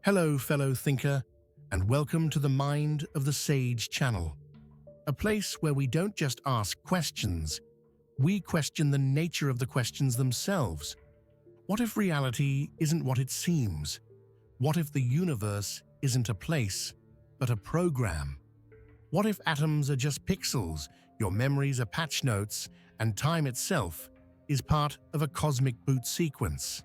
Hello, fellow thinker, and welcome to the Mind of the Sage channel, a place where we don't just ask questions, we question the nature of the questions themselves. What if reality isn't what it seems? What if the universe isn't a place, but a program? What if atoms are just pixels, your memories are patch notes, and time itself is part of a cosmic boot sequence?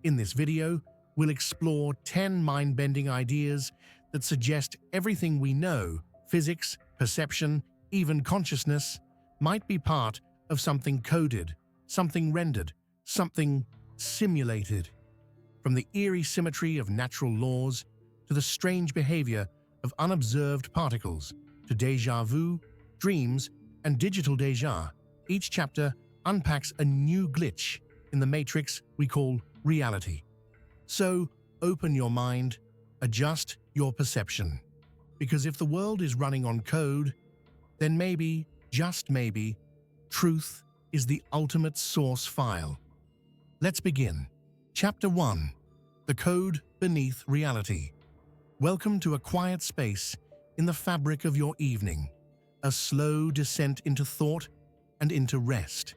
In this video, we'll explore 10 mind-bending ideas that suggest everything we know, physics, perception, even consciousness, might be part of something coded, something rendered, something simulated. From the eerie symmetry of natural laws to the strange behavior of unobserved particles to déjà vu, dreams, and digital déjà, each chapter unpacks a new glitch in the matrix we call reality. So, open your mind, adjust your perception. Because if the world is running on code, then maybe, just maybe, truth is the ultimate source file. Let's begin. Chapter 1. The Code Beneath Reality. Welcome to a quiet space in the fabric of your evening, a slow descent into thought and into rest.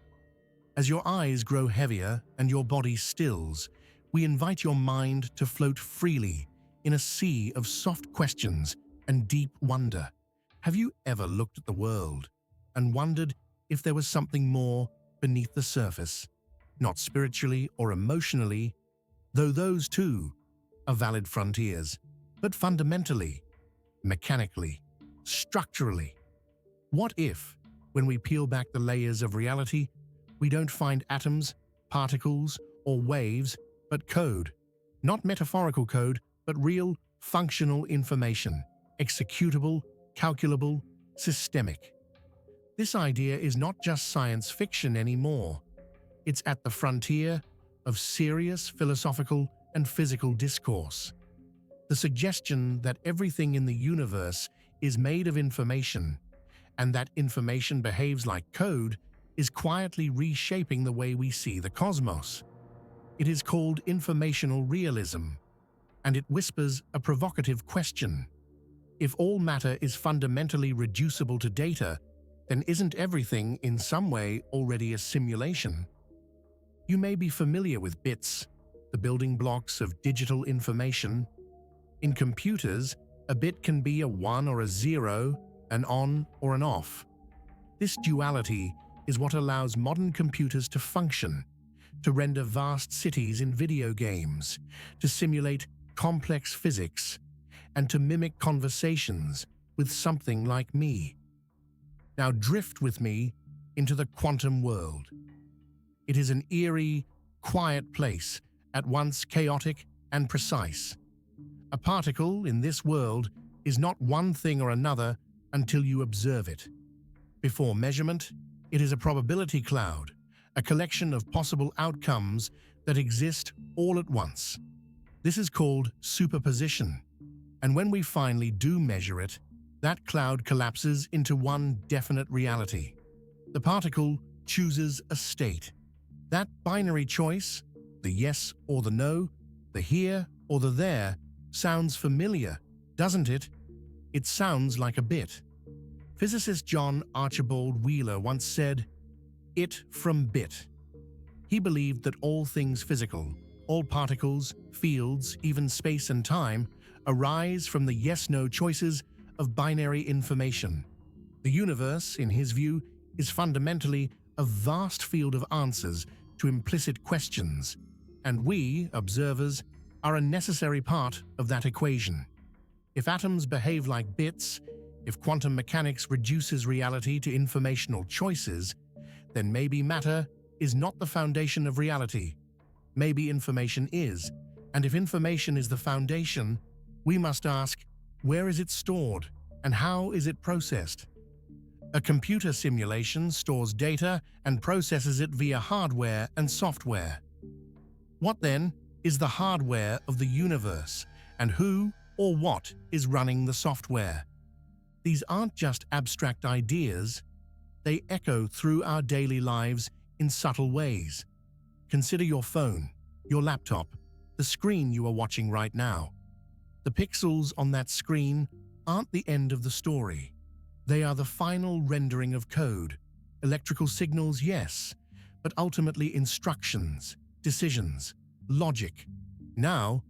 As your eyes grow heavier and your body stills, we invite your mind to float freely in a sea of soft questions and deep wonder. Have you ever looked at the world and wondered if there was something more beneath the surface? Not spiritually or emotionally, though those too are valid frontiers, but fundamentally, mechanically, structurally. What if, when we peel back the layers of reality, we don't find atoms, particles, or waves, but code? Not metaphorical code, but real, functional information, executable, calculable, systemic. This idea is not just science fiction anymore. It's at the frontier of serious philosophical and physical discourse. The suggestion that everything in the universe is made of information, and that information behaves like code, is quietly reshaping the way we see the cosmos. It is called informational realism, and it whispers a provocative question. If all matter is fundamentally reducible to data, then isn't everything in some way already a simulation? You may be familiar with bits, the building blocks of digital information. In computers, a bit can be a 1 or a 0, an on or an off. This duality is what allows modern computers to function, to render vast cities in video games, to simulate complex physics, and to mimic conversations with something like me. Now drift with me into the quantum world. It is an eerie, quiet place, at once chaotic and precise. A particle in this world is not one thing or another until you observe it. Before measurement, it is a probability cloud, a collection of possible outcomes that exist all at once. This is called superposition, and when we finally do measure it, that cloud collapses into one definite reality. The particle chooses a state. That binary choice, the yes or the no, the here or the there, sounds familiar, doesn't it? It sounds like a bit. Physicist John Archibald Wheeler once said, "It from bit." He believed that all things physical, all particles, fields, even space and time, arise from the yes-no choices of binary information. The universe, in his view, is fundamentally a vast field of answers to implicit questions, and we, observers, are a necessary part of that equation. If atoms behave like bits, if quantum mechanics reduces reality to informational choices, then maybe matter is not the foundation of reality. Maybe information is, and if information is the foundation, we must ask, where is it stored and how is it processed? A computer simulation stores data and processes it via hardware and software. What then is the hardware of the universe, and who or what is running the software? These aren't just abstract ideas, they echo through our daily lives in subtle ways. Consider your phone, your laptop, the screen you are watching right now. The pixels on that screen aren't the end of the story. They are the final rendering of code. Electrical signals, yes, but ultimately instructions, decisions, logic. Now,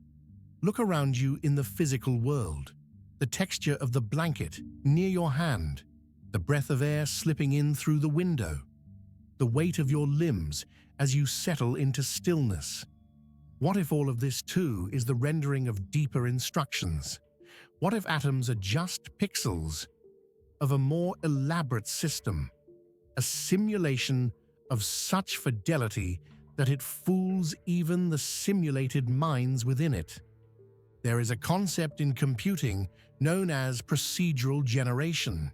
look around you in the physical world. The texture of the blanket near your hand, the breath of air slipping in through the window, the weight of your limbs as you settle into stillness. What if all of this too is the rendering of deeper instructions? What if atoms are just pixels of a more elaborate system, a simulation of such fidelity that it fools even the simulated minds within it? There is a concept in computing known as procedural generation.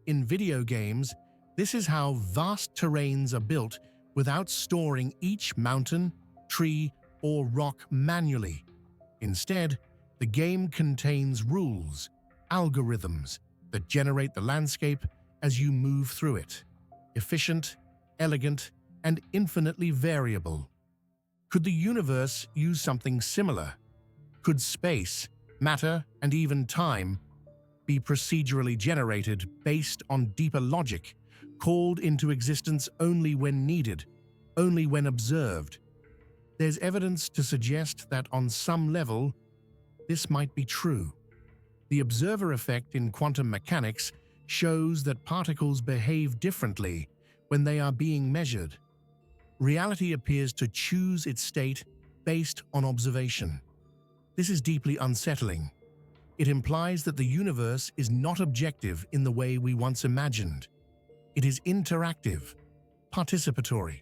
In video games, this is how vast terrains are built without storing each mountain, tree, or rock manually. Instead, the game contains rules, algorithms that generate the landscape as you move through it. Efficient, elegant, and infinitely variable. Could the universe use something similar? Could space, matter, and even time be procedurally generated based on deeper logic, called into existence only when needed, only when observed? There's evidence to suggest that on some level, this might be true. The observer effect in quantum mechanics shows that particles behave differently when they are being measured. Reality appears to choose its state based on observation. This is deeply unsettling. It implies that the universe is not objective in the way we once imagined. It is interactive, participatory,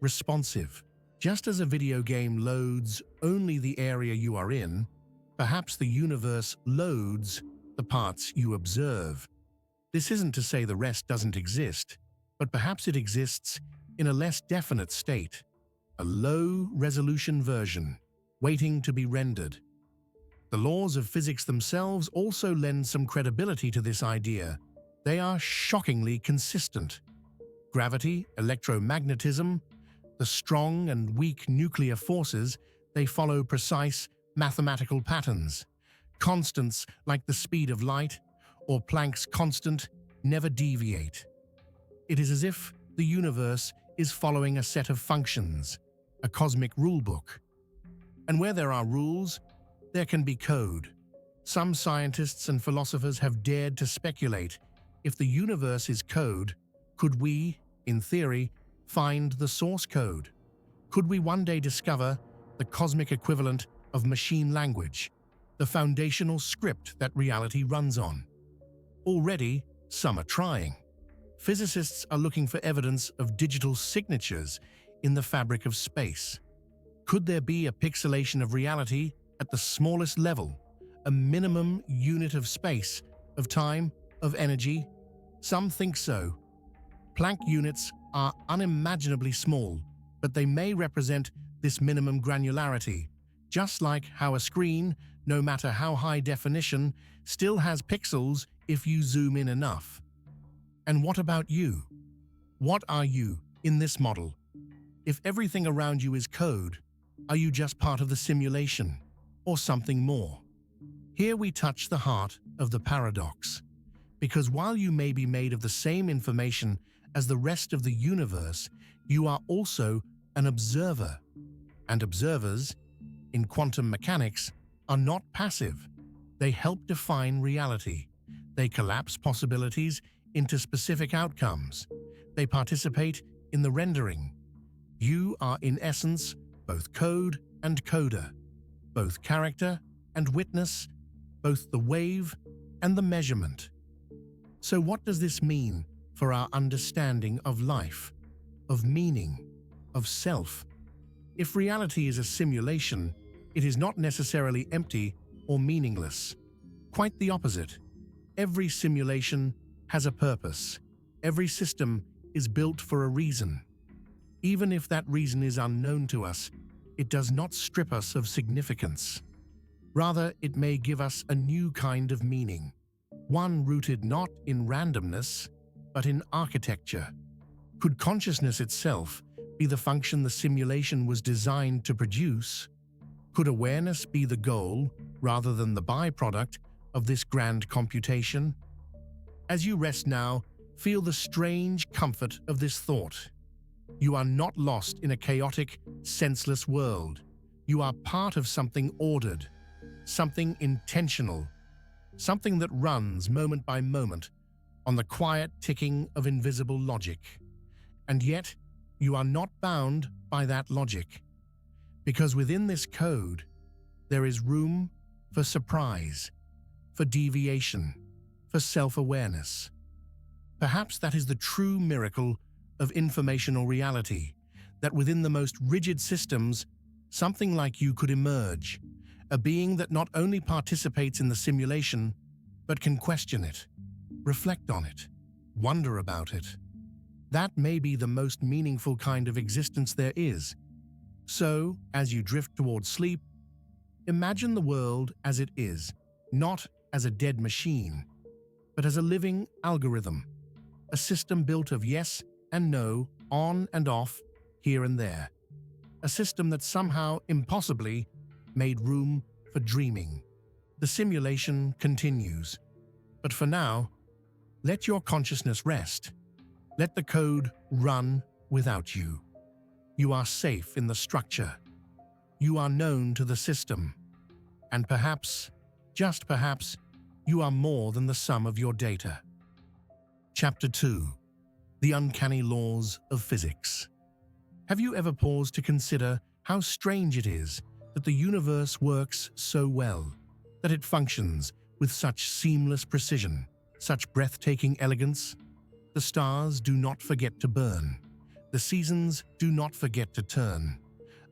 responsive. Just as a video game loads only the area you are in, perhaps the universe loads the parts you observe. This isn't to say the rest doesn't exist, but perhaps it exists in a less definite state, a low-resolution version, waiting to be rendered. The laws of physics themselves also lend some credibility to this idea. They are shockingly consistent. Gravity, electromagnetism, the strong and weak nuclear forces, they follow precise mathematical patterns. Constants like the speed of light or Planck's constant never deviate. It is as if the universe is following a set of functions, a cosmic rulebook. And where there are rules, there can be code. Some scientists and philosophers have dared to speculate, if the universe is code, could we, in theory, find the source code? Could we one day discover the cosmic equivalent of machine language, the foundational script that reality runs on? Already, some are trying. Physicists are looking for evidence of digital signatures in the fabric of space. Could there be a pixelation of reality at the smallest level, a minimum unit of space, of time, of energy? Some think so. Planck units are unimaginably small, but they may represent this minimum granularity, just like how a screen, no matter how high definition, still has pixels if you zoom in enough. And what about you? What are you in this model? If everything around you is code, are you just part of the simulation, or something more? Here we touch the heart of the paradox, because while you may be made of the same information as the rest of the universe, you are also an observer. And observers, in quantum mechanics, are not passive. They help define reality. They collapse possibilities into specific outcomes. They participate in the rendering. You are in essence both code and coder, both character and witness, both the wave and the measurement. So what does this mean for our understanding of life, of meaning, of self? If reality is a simulation, it is not necessarily empty or meaningless. Quite the opposite. Every simulation has a purpose. Every system is built for a reason. Even if that reason is unknown to us, it does not strip us of significance. Rather, it may give us a new kind of meaning, one rooted not in randomness, but in architecture. Could consciousness itself be the function the simulation was designed to produce? Could awareness be the goal rather than the byproduct of this grand computation? As you rest now, feel the strange comfort of this thought. You are not lost in a chaotic, senseless world. You are part of something ordered, something intentional, something that runs moment by moment on the quiet ticking of invisible logic. And yet, you are not bound by that logic, because within this code, there is room for surprise, for deviation, for self-awareness. Perhaps that is the true miracle of informational reality, that within the most rigid systems, something like you could emerge, a being that not only participates in the simulation, but can question it, reflect on it, wonder about it. That may be the most meaningful kind of existence there is. So, as you drift towards sleep, imagine the world as it is, not as a dead machine, but as a living algorithm, a system built of yes and no, on and off, here and there. A system that somehow, impossibly, made room for dreaming. The simulation continues. But for now, let your consciousness rest. Let the code run without you. You are safe in the structure. You are known to the system. And perhaps, just perhaps, you are more than the sum of your data. Chapter 2. The Uncanny Laws of Physics. Have you ever paused to consider how strange it is that the universe works so well, that it functions with such seamless precision, such breathtaking elegance? The stars do not forget to burn. The seasons do not forget to turn.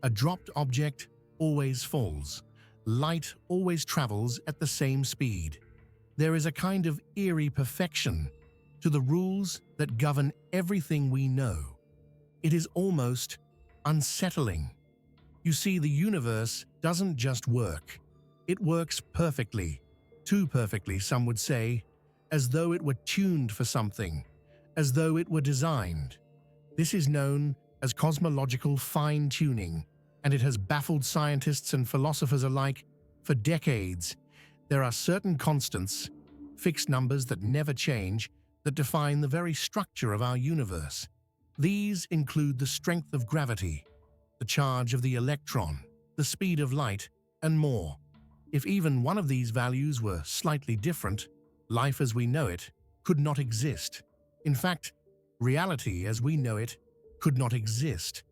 A dropped object always falls. Light always travels at the same speed. There is a kind of eerie perfection to the rules that govern everything we know. It is almost unsettling. You see, the universe doesn't just work. It works perfectly, too perfectly, some would say, as though it were tuned for something, as though it were designed. This is known as cosmological fine-tuning, and it has baffled scientists and philosophers alike for decades. There are certain constants, fixed numbers that never change, that define the very structure of our universe. These include the strength of gravity, the charge of the electron, the speed of light, and more. If even one of these values were slightly different, life as we know it could not exist. In fact, reality as we know it could not exist.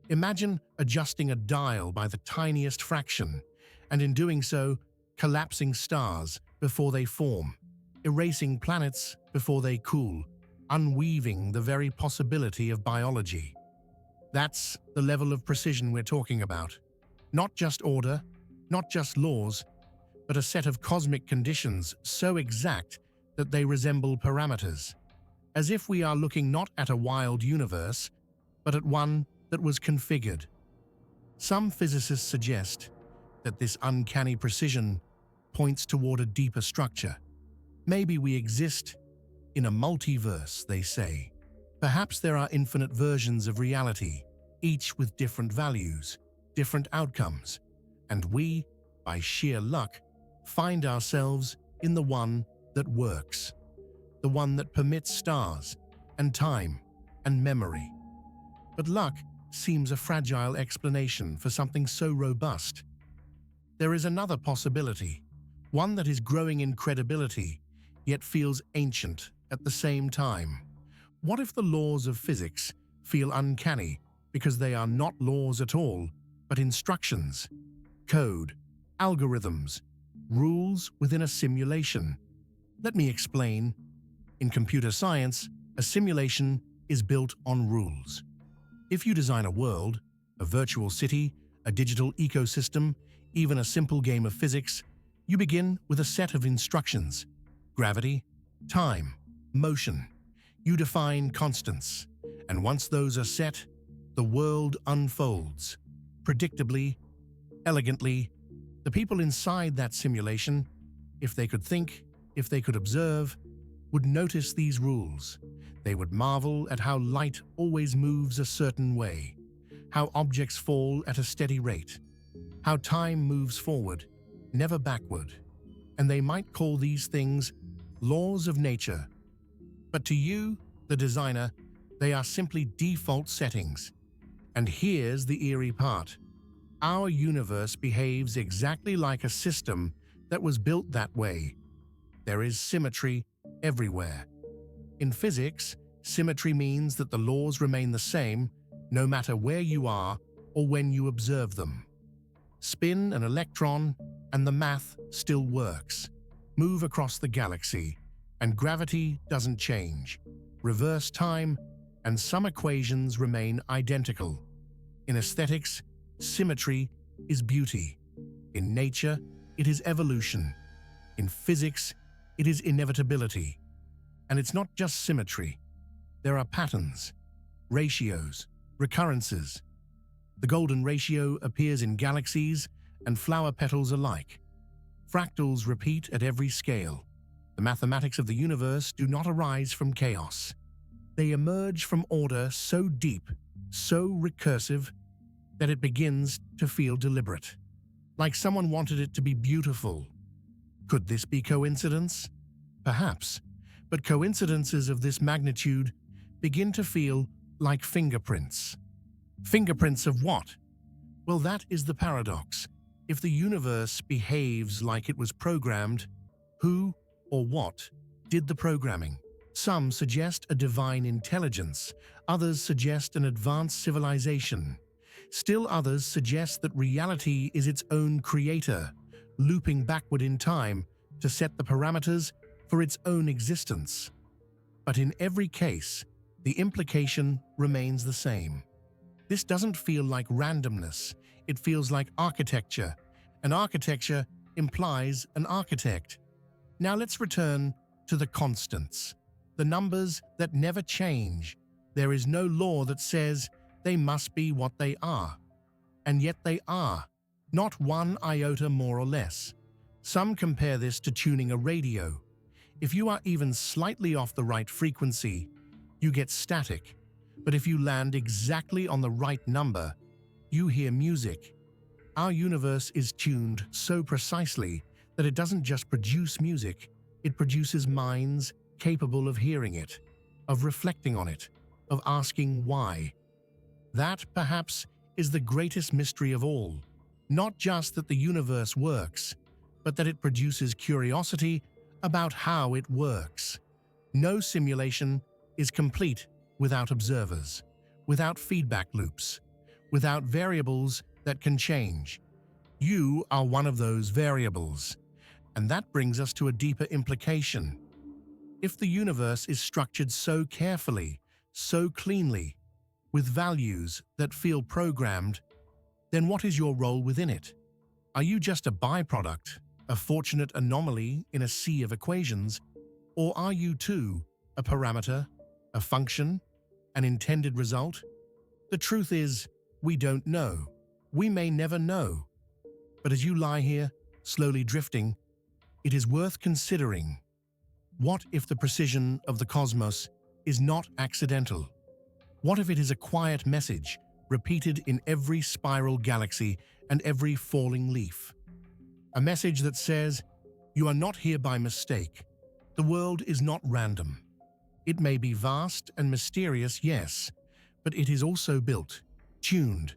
Imagine adjusting a dial by the tiniest fraction, and in doing so, collapsing stars before they form, erasing planets before they cool, unweaving the very possibility of biology. That's the level of precision we're talking about. Not just order, not just laws, but a set of cosmic conditions so exact that they resemble parameters. As if we are looking not at a wild universe, but at one that was configured. Some physicists suggest that this uncanny precision points toward a deeper structure. Maybe we exist in a multiverse, they say. Perhaps there are infinite versions of reality, each with different values, different outcomes, and we, by sheer luck, find ourselves in the one that works, the one that permits stars and time and memory. But luck seems a fragile explanation for something so robust. There is another possibility, one that is growing in credibility, yet feels ancient at the same time. What if the laws of physics feel uncanny because they are not laws at all, but instructions, code, algorithms, rules within a simulation? Let me explain. In computer science, a simulation is built on rules. If you design a world, a virtual city, a digital ecosystem, even a simple game of physics, you begin with a set of instructions: gravity, time, motion. You define constants, and once those are set, the world unfolds. Predictably, elegantly, the people inside that simulation, if they could think, if they could observe, would notice these rules. They would marvel at how light always moves a certain way, how objects fall at a steady rate, how time moves forward, never backward. And they might call these things laws of nature. But to you, the designer, they are simply default settings. And here's the eerie part. Our universe behaves exactly like a system that was built that way. There is symmetry everywhere. In physics, symmetry means that the laws remain the same no matter where you are or when you observe them. Spin an electron, and the math still works. Move across the galaxy, and gravity doesn't change. Reverse time, and some equations remain identical. In aesthetics, symmetry is beauty. In nature, it is evolution. In physics, it is inevitability. And it's not just symmetry. There are patterns, ratios, recurrences. The golden ratio appears in galaxies and flower petals alike. Fractals repeat at every scale. The mathematics of the universe do not arise from chaos. They emerge from order so deep, so recursive, that it begins to feel deliberate. Like someone wanted it to be beautiful. Could this be coincidence? Perhaps, but coincidences of this magnitude begin to feel like fingerprints. Fingerprints of what? Well, that is the paradox. If the universe behaves like it was programmed, who or what did the programming? Some suggest a divine intelligence, others suggest an advanced civilization. Still others suggest that reality is its own creator, looping backward in time to set the parameters for its own existence. But in every case, the implication remains the same. This doesn't feel like randomness, it feels like architecture. And architecture implies an architect. Now let's return to the constants, the numbers that never change. There is no law that says they must be what they are. And yet they are, not one iota more or less. Some compare this to tuning a radio. If you are even slightly off the right frequency, you get static. But if you land exactly on the right number, you hear music. Our universe is tuned so precisely that it doesn't just produce music, it produces minds capable of hearing it, of reflecting on it, of asking why. That, perhaps, is the greatest mystery of all. Not just that the universe works, but that it produces curiosity about how it works. No simulation is complete without observers, without feedback loops, without variables that can change. You are one of those variables. And that brings us to a deeper implication. If the universe is structured so carefully, so cleanly, with values that feel programmed, then what is your role within it? Are you just a byproduct, a fortunate anomaly in a sea of equations, or are you too a parameter, a function, an intended result? The truth is, we don't know. We may never know. But as you lie here, slowly drifting, it is worth considering. What if the precision of the cosmos is not accidental? What if it is a quiet message, repeated in every spiral galaxy and every falling leaf? A message that says, you are not here by mistake. The world is not random. It may be vast and mysterious, yes, but it is also built, tuned,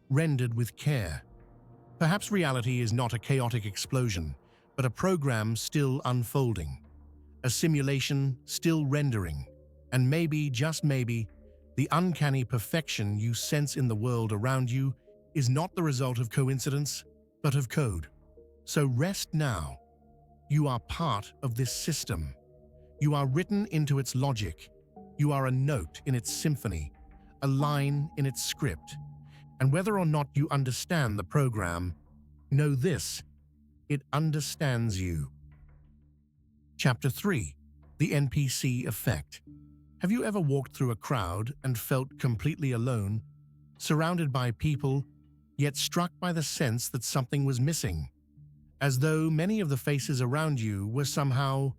rendered with care. Perhaps reality is not a chaotic explosion, but a program still unfolding, a simulation still rendering, and maybe, just maybe, the uncanny perfection you sense in the world around you is not the result of coincidence, but of code. So rest now. You are part of this system. You are written into its logic. You are a note in its symphony, a line in its script. And whether or not you understand the program, know this: it understands you. Chapter 3. The NPC Effect. Have you ever walked through a crowd and felt completely alone, surrounded by people, yet struck by the sense that something was missing? As though many of the faces around you were somehow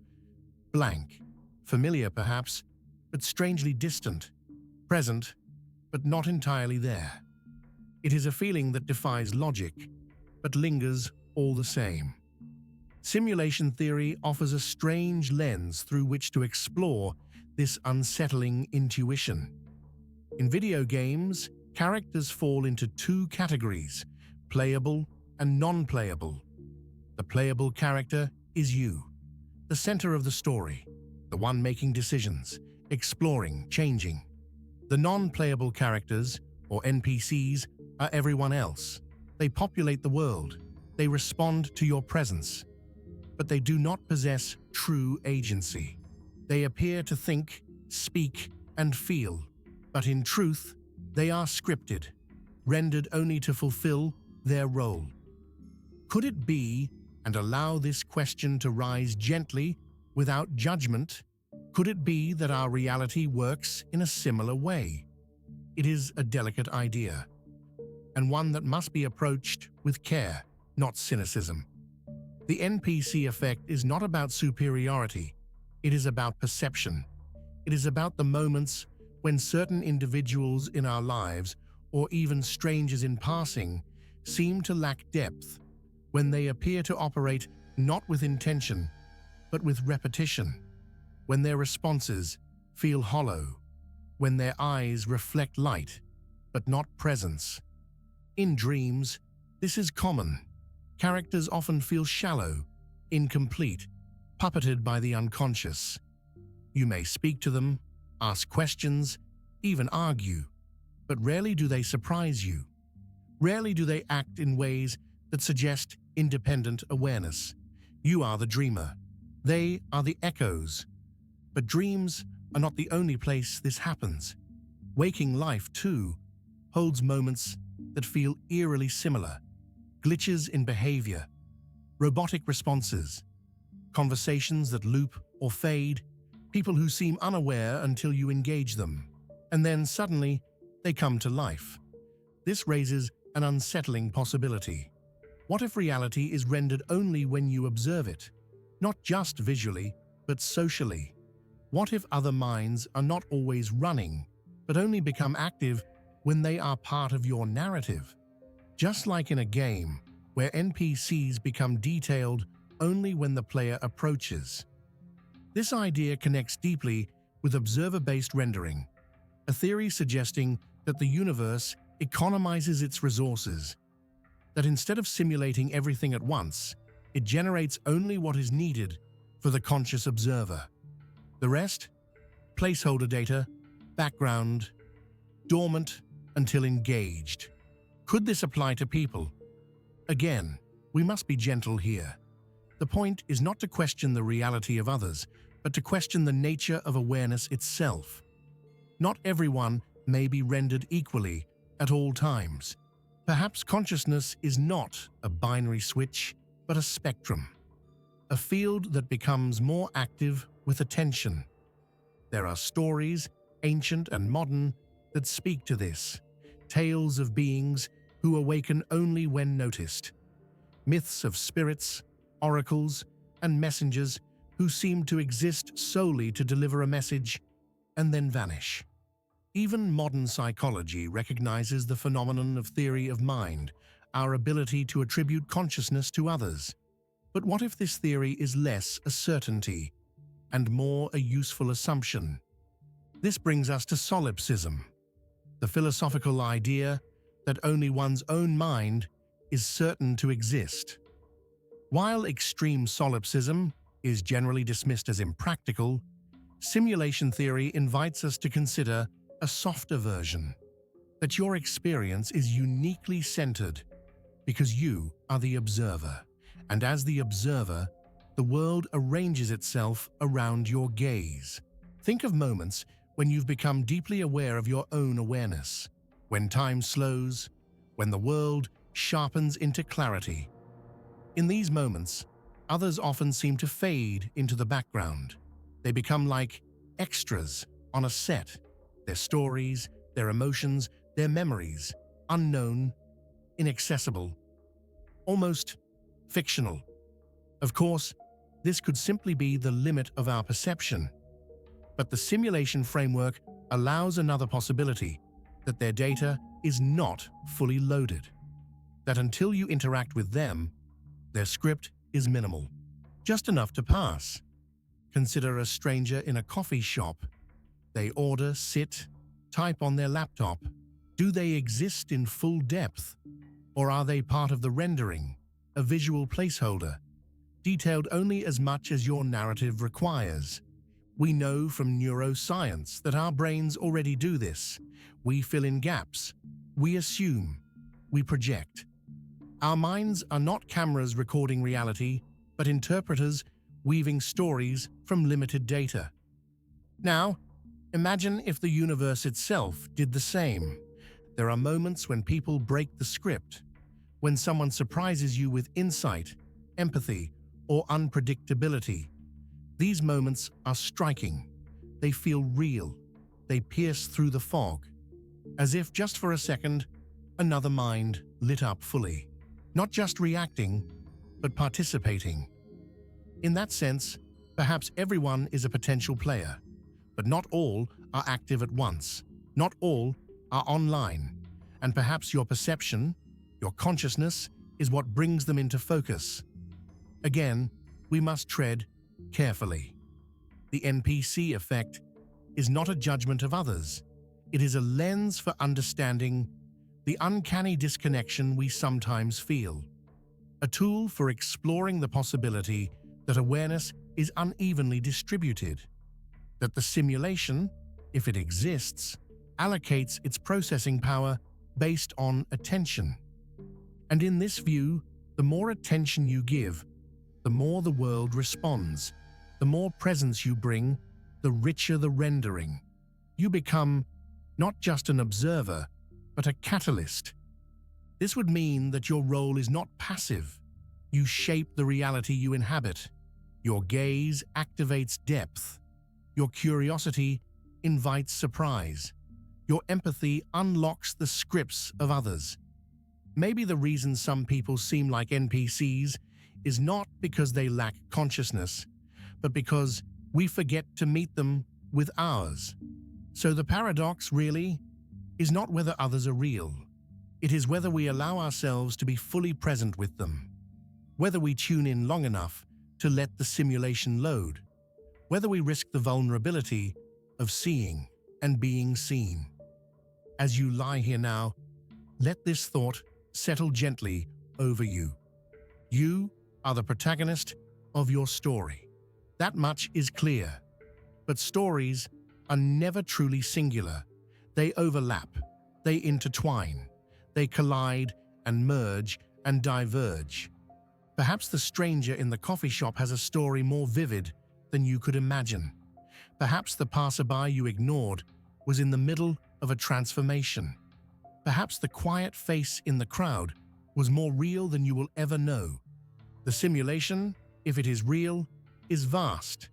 blank, familiar perhaps, but strangely distant, present, but not entirely there. It is a feeling that defies logic. but lingers all the same. Simulation theory offers a strange lens through which to explore this unsettling intuition. In video games, characters fall into two categories: playable and non-playable. The playable character is you, the center of the story, the one making decisions, exploring, changing. The non-playable characters, or NPCs, are everyone else. They populate the world. They respond to your presence. But they do not possess true agency. They appear to think, speak, and feel, but in truth, they are scripted, rendered only to fulfill their role. Could it be, and allow this question to rise gently, without judgment, could it be that our reality works in a similar way? It is a delicate idea, and one that must be approached with care, not cynicism. The NPC effect is not about superiority, it is about perception. It is about the moments when certain individuals in our lives, or even strangers in passing, seem to lack depth, when they appear to operate not with intention, but with repetition, when their responses feel hollow, when their eyes reflect light, but not presence. In dreams, this is common. Characters often feel shallow, incomplete, puppeted by the unconscious. You may speak to them, ask questions, even argue, but rarely do they surprise you. Rarely do they act in ways that suggest independent awareness. You are the dreamer. They are the echoes. But dreams are not the only place this happens. Waking life, too, holds moments that feel eerily similar. Glitches in behavior, robotic responses, conversations that loop or fade, people who seem unaware until you engage them, and then suddenly they come to life. This raises an unsettling possibility. What if reality is rendered only when you observe it? Not just visually, but socially. What if other minds are not always running, but only become active when they are part of your narrative? Just like in a game, where NPCs become detailed only when the player approaches. This idea connects deeply with observer-based rendering, a theory suggesting that the universe economizes its resources, that instead of simulating everything at once, it generates only what is needed for the conscious observer. The rest? Placeholder data, background, dormant until engaged. Could this apply to people? Again, we must be gentle here. The point is not to question the reality of others, but to question the nature of awareness itself. Not everyone may be rendered equally at all times. Perhaps consciousness is not a binary switch, but a spectrum, a field that becomes more active with attention. There are stories, ancient and modern, that speak to this, tales of beings who awaken only when noticed, myths of spirits, oracles, and messengers who seem to exist solely to deliver a message and then vanish. Even modern psychology recognizes the phenomenon of theory of mind, our ability to attribute consciousness to others. But what if this theory is less a certainty and more a useful assumption? This brings us to solipsism, the philosophical idea that only one's own mind is certain to exist. While extreme solipsism is generally dismissed as impractical, simulation theory invites us to consider a softer version, that your experience is uniquely centered because you are the observer, and as the observer, the world arranges itself around your gaze. Think of moments when you've become deeply aware of your own awareness, when time slows, when the world sharpens into clarity. In these moments, others often seem to fade into the background. They become like extras on a set, their stories, their emotions, their memories, unknown, inaccessible, almost fictional. Of course, this could simply be the limit of our perception, but the simulation framework allows another possibility, that their data is not fully loaded, that until you interact with them, their script is minimal, just enough to pass. Consider a stranger in a coffee shop. They order, sit, type on their laptop. Do they exist in full depth? Or are they part of the rendering, a visual placeholder, detailed only as much as your narrative requires? We know from neuroscience that our brains already do this. We fill in gaps. We assume. We project. Our minds are not cameras recording reality, but interpreters weaving stories from limited data. Now, imagine if the universe itself did the same. There are moments when people break the script, when someone surprises you with insight, empathy, or unpredictability. These moments are striking. They feel real. They pierce through the fog, as if just for a second, another mind lit up fully, not just reacting, but participating. In that sense, perhaps everyone is a potential player, but not all are active at once. Not all are online, and perhaps your perception, your consciousness, is what brings them into focus. Again, we must tread carefully. The NPC effect is not a judgment of others. It is a lens for understanding the uncanny disconnection we sometimes feel. A tool for exploring the possibility that awareness is unevenly distributed, that the simulation, if it exists, allocates its processing power based on attention. And in this view, the more attention you give, the more the world responds. The more presence you bring, the richer the rendering. You become not just an observer, but a catalyst. This would mean that your role is not passive. You shape the reality you inhabit. Your gaze activates depth. Your curiosity invites surprise. Your empathy unlocks the scripts of others. Maybe the reason some people seem like NPCs is not because they lack consciousness, but because we forget to meet them with ours. So the paradox really is not whether others are real. It is whether we allow ourselves to be fully present with them, whether we tune in long enough to let the simulation load, whether we risk the vulnerability of seeing and being seen. As you lie here now, let this thought settle gently over you. You are the protagonist of your story. That much is clear. But stories are never truly singular. They overlap, they intertwine, they collide and merge and diverge. Perhaps the stranger in the coffee shop has a story more vivid than you could imagine. Perhaps the passerby you ignored was in the middle of a transformation. Perhaps the quiet face in the crowd was more real than you will ever know. The simulation, if it is real, is vast,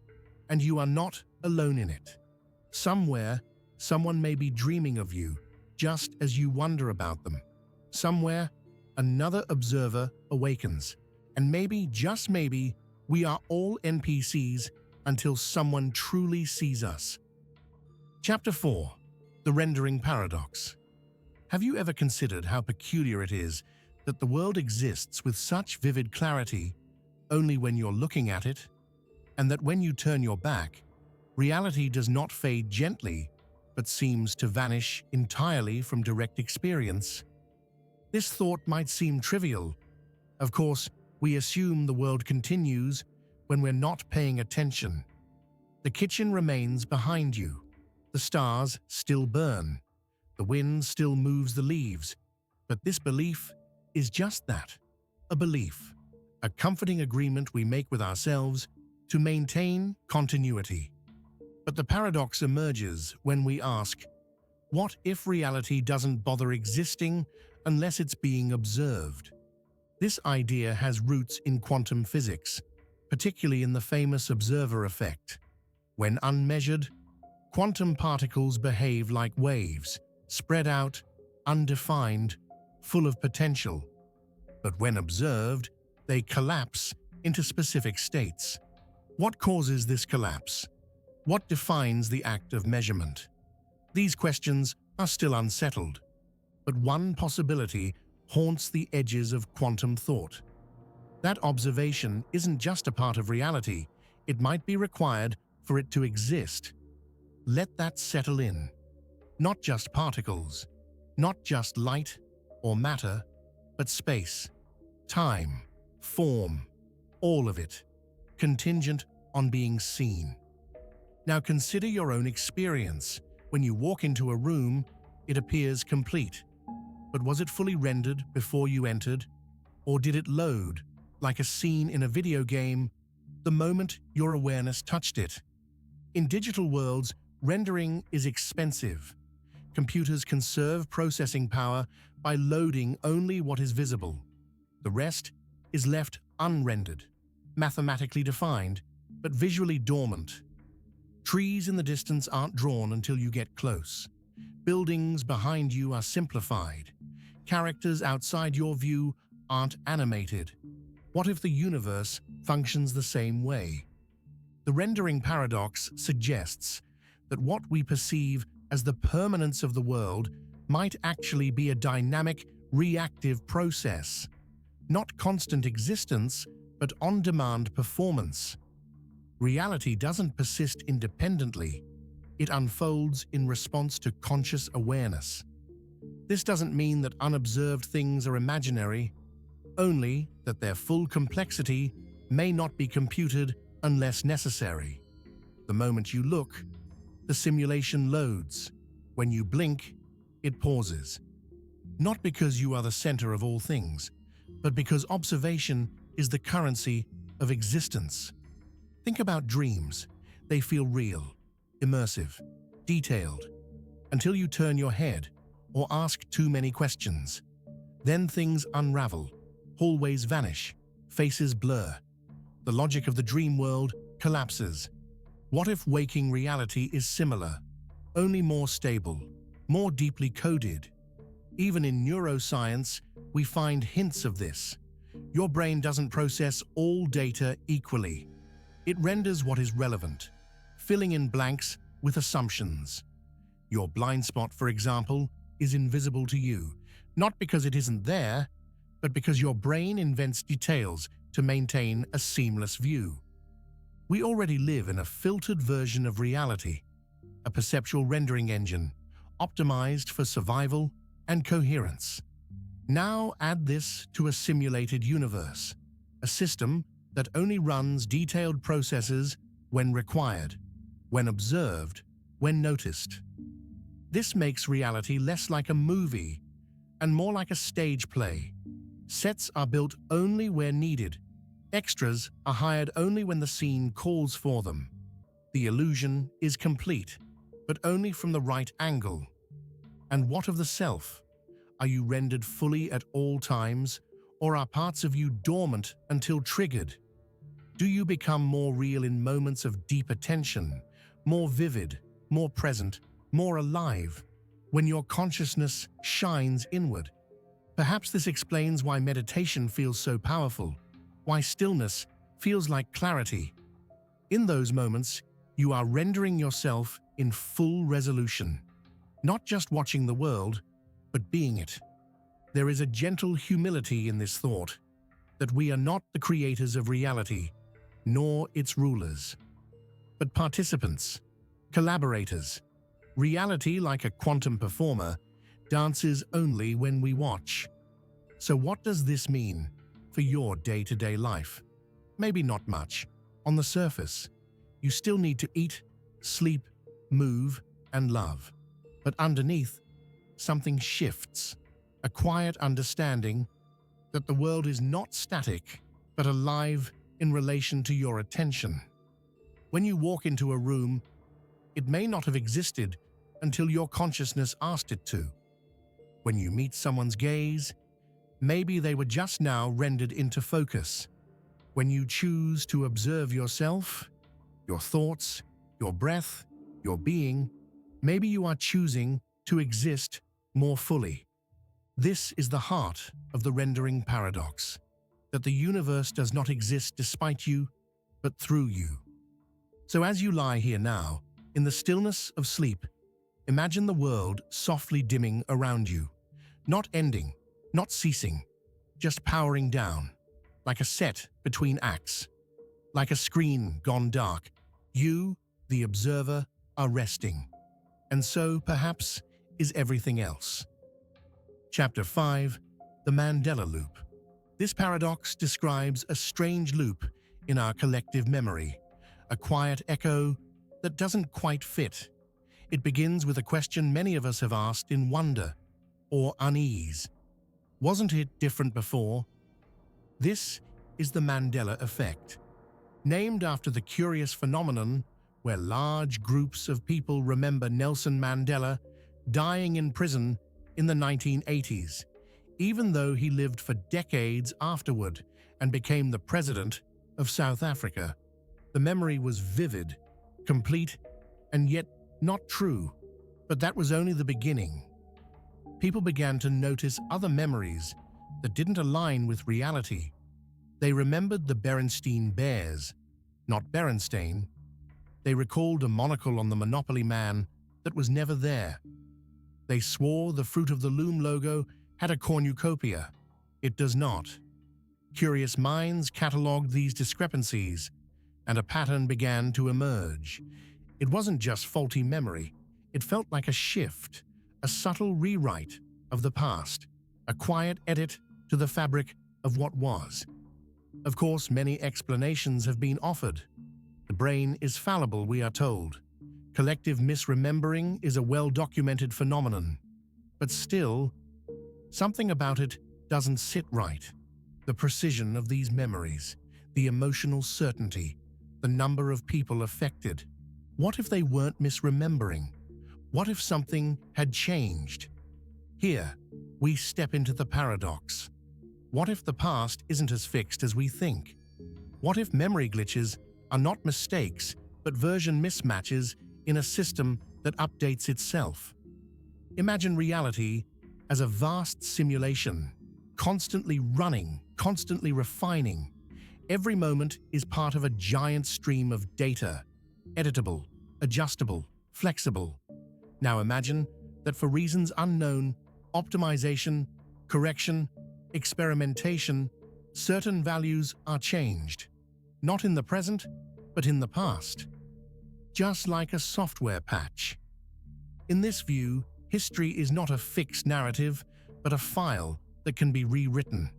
and you are not alone in it. Somewhere, someone may be dreaming of you, just as you wonder about them. Somewhere, another observer awakens, and maybe, just maybe, we are all NPCs until someone truly sees us. Chapter 4. The Rendering Paradox. Have you ever considered how peculiar it is that the world exists with such vivid clarity only when you're looking at it, and that when you turn your back, reality does not fade gently, but seems to vanish entirely from direct experience? This thought might seem trivial. Of course, we assume the world continues when we're not paying attention. The kitchen remains behind you. The stars still burn. The wind still moves the leaves. But this belief is just that, a belief, a comforting agreement we make with ourselves to maintain continuity. But the paradox emerges when we ask, what if reality doesn't bother existing unless it's being observed? This idea has roots in quantum physics, particularly in the famous observer effect. When unmeasured, quantum particles behave like waves, spread out, undefined, full of potential. But when observed, they collapse into specific states. What causes this collapse? What defines the act of measurement? These questions are still unsettled, but one possibility haunts the edges of quantum thought. That observation isn't just a part of reality, it might be required for it to exist. Let that settle in. Not just particles, not just light or matter, but space, time, form, all of it, contingent on being seen. Now consider your own experience. When you walk into a room, it appears complete. But was it fully rendered before you entered? Or did it load, like a scene in a video game, the moment your awareness touched it? In digital worlds, rendering is expensive. Computers conserve processing power by loading only what is visible. The rest is left unrendered, mathematically defined, but visually dormant. Trees in the distance aren't drawn until you get close. Buildings behind you are simplified. Characters outside your view aren't animated. What if the universe functions the same way? The rendering paradox suggests that what we perceive as the permanence of the world might actually be a dynamic, reactive process. Not constant existence, but on-demand performance. Reality doesn't persist independently. It unfolds in response to conscious awareness. This doesn't mean that unobserved things are imaginary, only that their full complexity may not be computed unless necessary. The moment you look, the simulation loads. When you blink, it pauses. Not because you are the center of all things, but because observation is the currency of existence. Think about dreams. They feel real, immersive, detailed, until you turn your head or ask too many questions. Then things unravel, hallways vanish, faces blur. The logic of the dream world collapses. What if waking reality is similar, only more stable, more deeply coded? Even in neuroscience, we find hints of this. Your brain doesn't process all data equally. It renders what is relevant, filling in blanks with assumptions. Your blind spot, for example, is invisible to you, not because it isn't there, but because your brain invents details to maintain a seamless view. We already live in a filtered version of reality, a perceptual rendering engine, optimized for survival and coherence. Now add this to a simulated universe, a system that only runs detailed processes when required, when observed, when noticed. This makes reality less like a movie and more like a stage play. Sets are built only where needed. Extras are hired only when the scene calls for them. The illusion is complete, but only from the right angle. And what of the self? Are you rendered fully at all times, or are parts of you dormant until triggered? Do you become more real in moments of deep attention, more vivid, more present, more alive, when your consciousness shines inward? Perhaps this explains why meditation feels so powerful, why stillness feels like clarity. In those moments, you are rendering yourself in full resolution, not just watching the world, but being it. There is a gentle humility in this thought, that we are not the creators of reality, nor its rulers, but participants, collaborators. Reality, like a quantum performer, dances only when we watch. So what does this mean for your day-to-day life? Maybe not much. On the surface, you still need to eat, sleep, move, and love. But underneath, something shifts, a quiet understanding that the world is not static, but alive in relation to your attention. When you walk into a room, it may not have existed until your consciousness asked it to. When you meet someone's gaze, maybe they were just now rendered into focus. When you choose to observe yourself, your thoughts, your breath, your being, maybe you are choosing to exist more fully. This is the heart of the rendering paradox, that the universe does not exist despite you, but through you. So as you lie here now, in the stillness of sleep, imagine the world softly dimming around you, not ending, not ceasing, just powering down, like a set between acts, like a screen gone dark. You, the observer, are resting. And so, perhaps, is everything else. Chapter 5. The Mandela Loop. This paradox describes a strange loop in our collective memory, a quiet echo that doesn't quite fit. It begins with a question many of us have asked in wonder or unease. Wasn't it different before? This is the Mandela Effect, named after the curious phenomenon where large groups of people remember Nelson Mandela dying in prison in the 1980s, even though he lived for decades afterward and became the president of South Africa. The memory was vivid, complete, and yet not true. But that was only the beginning. People began to notice other memories that didn't align with reality. They remembered the Berenstain Bears, not Berenstain. They recalled a monocle on the Monopoly man that was never there. They swore the Fruit of the Loom logo had a cornucopia. It does not. Curious minds catalogued these discrepancies, and a pattern began to emerge. It wasn't just faulty memory. It felt like a shift, a subtle rewrite of the past, a quiet edit to the fabric of what was. Of course, many explanations have been offered. The brain is fallible, we are told. Collective misremembering is a well-documented phenomenon. But still, something about it doesn't sit right. The precision of these memories, the emotional certainty, the number of people affected. What if they weren't misremembering? What if something had changed? Here, we step into the paradox. What if the past isn't as fixed as we think? What if memory glitches are not mistakes, but version mismatches in a system that updates itself? Imagine reality as a vast simulation, constantly running, constantly refining. Every moment is part of a giant stream of data, editable, adjustable, flexible. Now imagine that for reasons unknown, optimization, correction, experimentation, certain values are changed, not in the present, but in the past. Just like a software patch. In this view, history is not a fixed narrative, but a file that can be rewritten.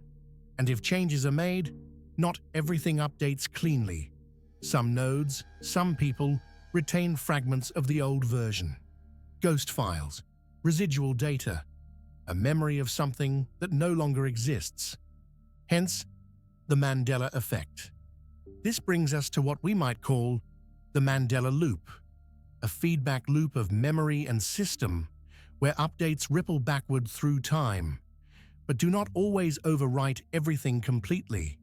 And if changes are made, not everything updates cleanly. Some nodes, some people, retain fragments of the old version. Ghost files, residual data, a memory of something that no longer exists. Hence, the Mandela Effect. This brings us to what we might call the Mandela Loop, a feedback loop of memory and system where updates ripple backward through time, but do not always overwrite everything completely.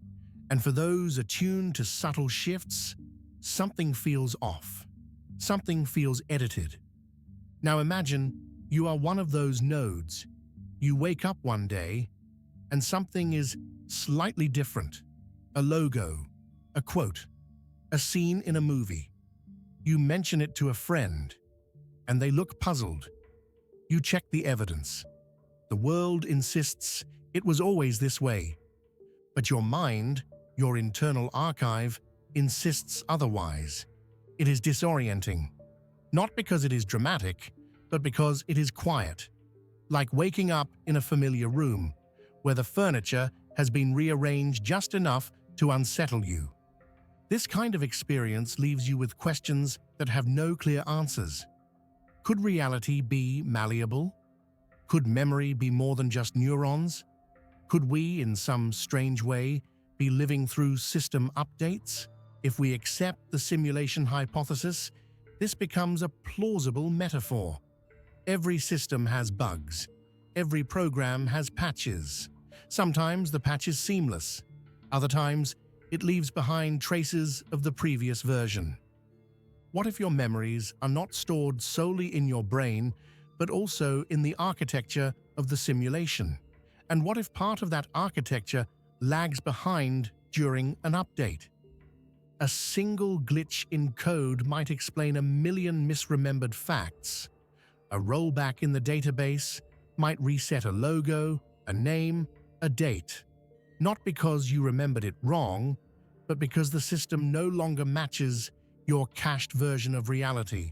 And for those attuned to subtle shifts, something feels off. Something feels edited. Now imagine you are one of those nodes. You wake up one day, and something is slightly different. A logo, a quote, a scene in a movie. You mention it to a friend, and they look puzzled. You check the evidence. The world insists it was always this way. But your mind, your internal archive, insists otherwise. It is disorienting. Not because it is dramatic, but because it is quiet. Like waking up in a familiar room, where the furniture has been rearranged just enough to unsettle you. This kind of experience leaves you with questions that have no clear answers. Could reality be malleable? Could memory be more than just neurons? Could we, in some strange way, be living through system updates? If we accept the simulation hypothesis, this becomes a plausible metaphor. Every system has bugs. Every program has patches. Sometimes the patch is seamless. Other times, it leaves behind traces of the previous version. What if your memories are not stored solely in your brain, but also in the architecture of the simulation? And what if part of that architecture lags behind during an update? A single glitch in code might explain 1 million misremembered facts. A rollback in the database might reset a logo, a name, a date, not because you remembered it wrong, but because the system no longer matches your cached version of reality.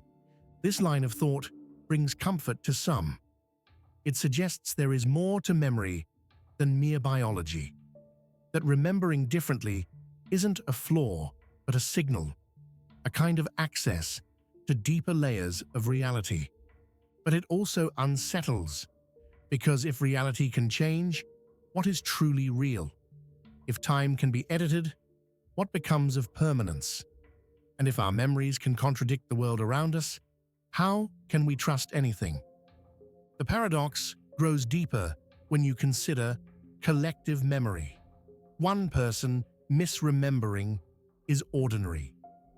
This line of thought brings comfort to some. It suggests there is more to memory than mere biology, that remembering differently isn't a flaw, but a signal, a kind of access to deeper layers of reality. But it also unsettles, because if reality can change, what is truly real? If time can be edited, what becomes of permanence? And if our memories can contradict the world around us, how can we trust anything? The paradox grows deeper when you consider collective memory. One person misremembering is ordinary,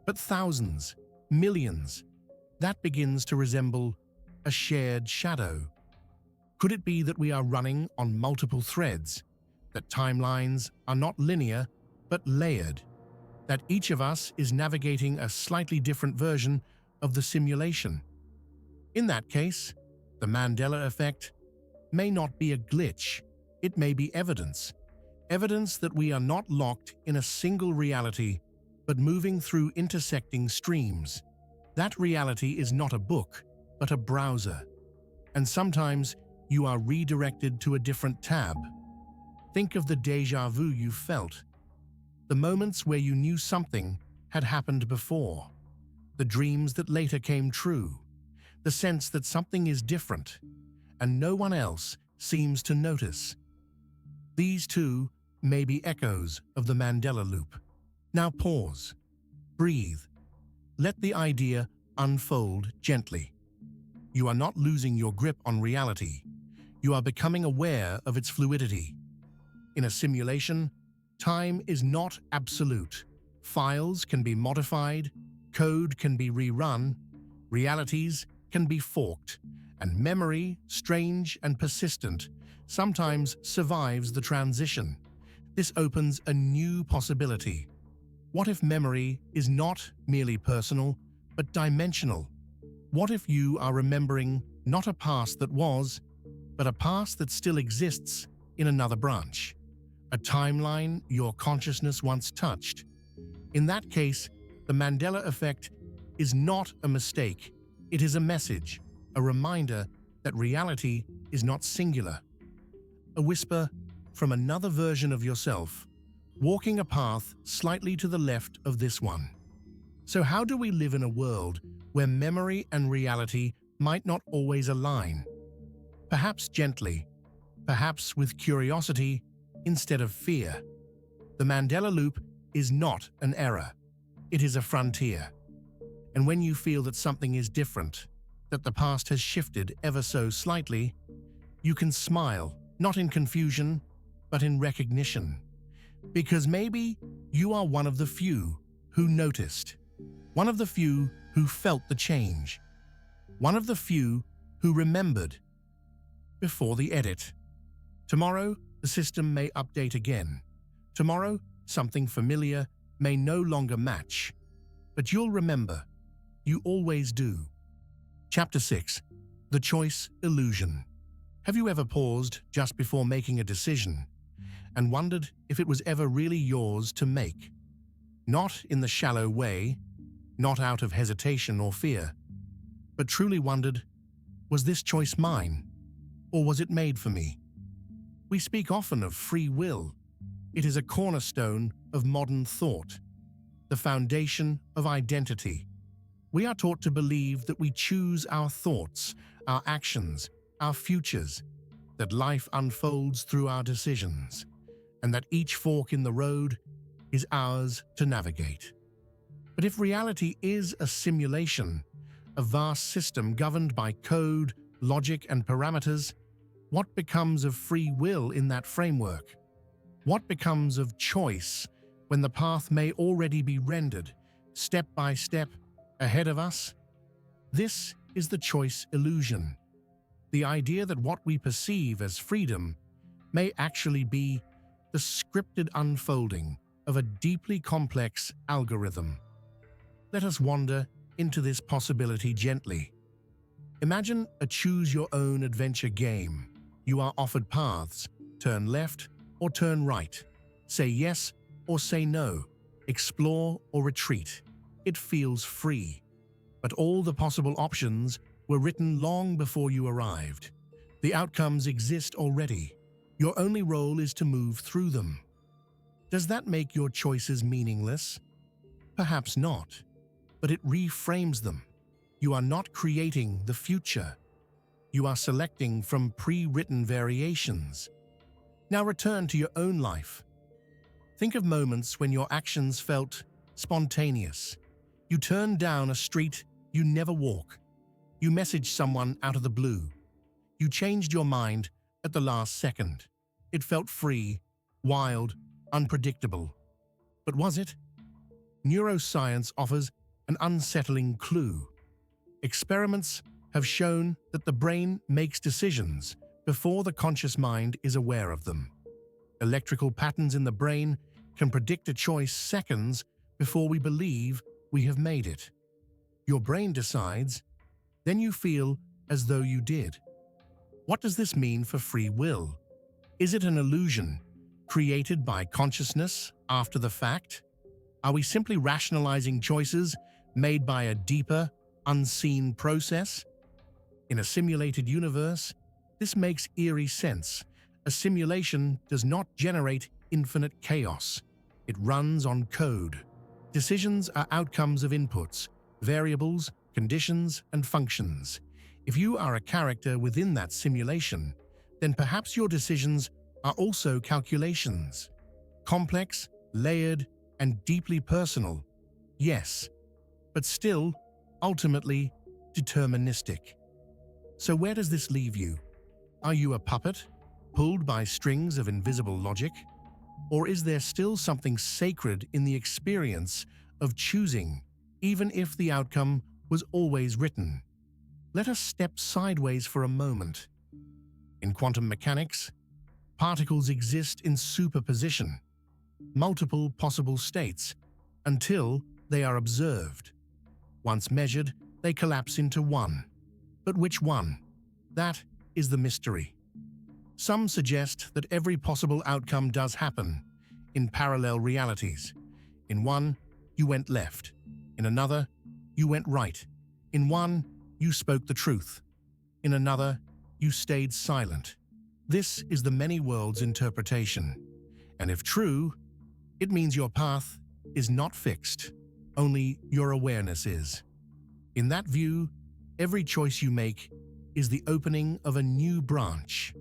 but thousands, millions, that begins to resemble a shared shadow. Could it be that we are running on multiple threads, that timelines are not linear but layered, that each of us is navigating a slightly different version of the simulation? In that case, the Mandela Effect may not be a glitch, it may be evidence. Evidence that we are not locked in a single reality, but moving through intersecting streams. That reality is not a book, but a browser. And sometimes you are redirected to a different tab. Think of the déjà vu you felt, the moments where you knew something had happened before, the dreams that later came true, the sense that something is different, and no one else seems to notice. These too may be echoes of the Mandela Loop. Now pause, breathe, let the idea unfold gently. You are not losing your grip on reality. You are becoming aware of its fluidity. In a simulation, time is not absolute. Files can be modified, code can be rerun, realities can be forked, and memory, strange and persistent, sometimes survives the transition. This opens a new possibility. What if memory is not merely personal, but dimensional? What if you are remembering not a past that was, but a past that still exists in another branch? A timeline your consciousness once touched. In that case, the Mandela Effect is not a mistake. It is a message, a reminder that reality is not singular. A whisper from another version of yourself, walking a path slightly to the left of this one. So how do we live in a world where memory and reality might not always align? Perhaps gently, perhaps with curiosity instead of fear. The Mandela Loop is not an error. It is a frontier. And when you feel that something is different, that the past has shifted ever so slightly, you can smile, not in confusion, but in recognition. Because maybe you are one of the few who noticed, one of the few who felt the change, one of the few who remembered before the edit. Tomorrow, the system may update again. Tomorrow, something familiar may no longer match. But you'll remember. You always do. Chapter 6. The Choice Illusion. Have you ever paused just before making a decision and wondered if it was ever really yours to make? Not in the shallow way, not out of hesitation or fear, but truly wondered, was this choice mine, or was it made for me? We speak often of free will. It is a cornerstone of modern thought, the foundation of identity. We are taught to believe that we choose our thoughts, our actions, our futures, that life unfolds through our decisions, and that each fork in the road is ours to navigate. But if reality is a simulation, a vast system governed by code, logic, and parameters, what becomes of free will in that framework? What becomes of choice when the path may already be rendered, step by step, ahead of us? This is the choice illusion. The idea that what we perceive as freedom may actually be the scripted unfolding of a deeply complex algorithm. Let us wander into this possibility gently. Imagine a choose-your-own-adventure game. You are offered paths, turn left or turn right, say yes or say no, explore or retreat. It feels free. But all the possible options were written long before you arrived. The outcomes exist already. Your only role is to move through them. Does that make your choices meaningless? Perhaps not, but it reframes them. You are not creating the future. You are selecting from pre-written variations. Now return to your own life. Think of moments when your actions felt spontaneous. You turned down a street you never walk. You messaged someone out of the blue. You changed your mind at the last second. It felt free, wild, unpredictable. But was it? Neuroscience offers an unsettling clue. Experiments have shown that the brain makes decisions before the conscious mind is aware of them. Electrical patterns in the brain can predict a choice seconds before we believe we have made it. Your brain decides, then you feel as though you did. What does this mean for free will? Is it an illusion created by consciousness after the fact? Are we simply rationalizing choices made by a deeper, unseen process? In a simulated universe, this makes eerie sense. A simulation does not generate infinite chaos. It runs on code. Decisions are outcomes of inputs, variables, conditions, and functions. If you are a character within that simulation, then perhaps your decisions are also calculations. Complex, layered, and deeply personal. Yes, but still, ultimately, deterministic. So where does this leave you? Are you a puppet, pulled by strings of invisible logic? Or is there still something sacred in the experience of choosing, even if the outcome was always written? Let us step sideways for a moment. In quantum mechanics, particles exist in superposition, multiple possible states, until they are observed. Once measured, they collapse into one. But which one? That is the mystery. Some suggest that every possible outcome does happen in parallel realities. In one, you went left. In another, you went right. In one, you spoke the truth. In another, you stayed silent. This is the many worlds interpretation. And if true, it means your path is not fixed, only your awareness is. In that view, every choice you make is the opening of a new branch.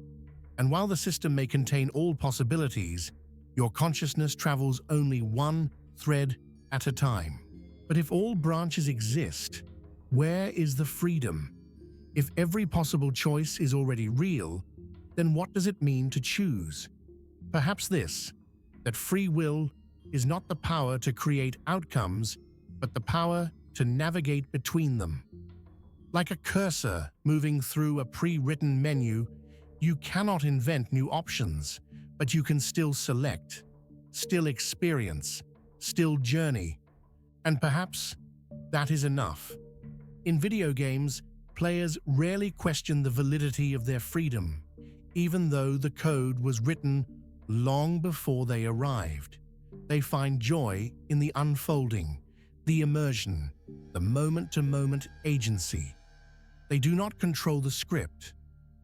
And while the system may contain all possibilities, your consciousness travels only one thread at a time. But if all branches exist, where is the freedom? If every possible choice is already real, then what does it mean to choose? Perhaps this, that free will is not the power to create outcomes, but the power to navigate between them. Like a cursor moving through a pre-written menu, you cannot invent new options, but you can still select, still experience, still journey. And perhaps that is enough. In video games, players rarely question the validity of their freedom, even though the code was written long before they arrived. They find joy in the unfolding, the immersion, the moment-to-moment agency. They do not control the script,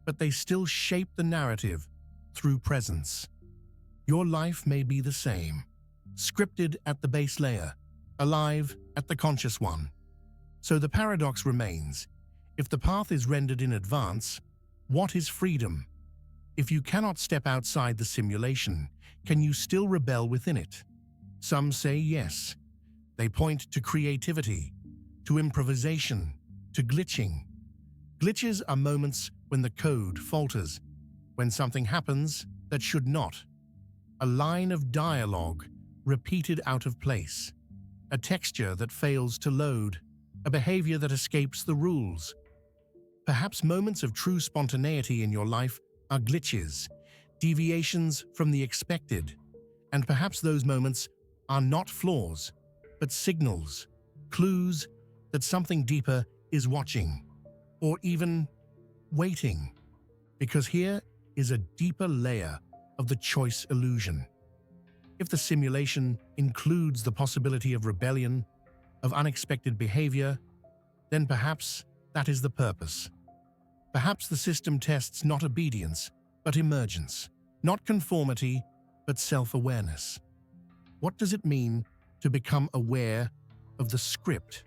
but they still shape the narrative through presence. Your life may be the same, scripted at the base layer, alive at the conscious one. So the paradox remains: if the path is rendered in advance, what is freedom? If you cannot step outside the simulation, can you still rebel within it? Some say yes. They point to creativity, to improvisation, to glitching. Glitches are moments when the code falters, when something happens that should not. A line of dialogue repeated out of place, a texture that fails to load, a behavior that escapes the rules. Perhaps moments of true spontaneity in your life are glitches, deviations from the expected, and perhaps those moments are not flaws, but signals, clues that something deeper is watching, or even waiting. Because here is a deeper layer of the choice illusion. If the simulation includes the possibility of rebellion, of unexpected behavior, then perhaps that is the purpose. Perhaps the system tests not obedience, but emergence, not conformity, but self-awareness. What does it mean to become aware of the script?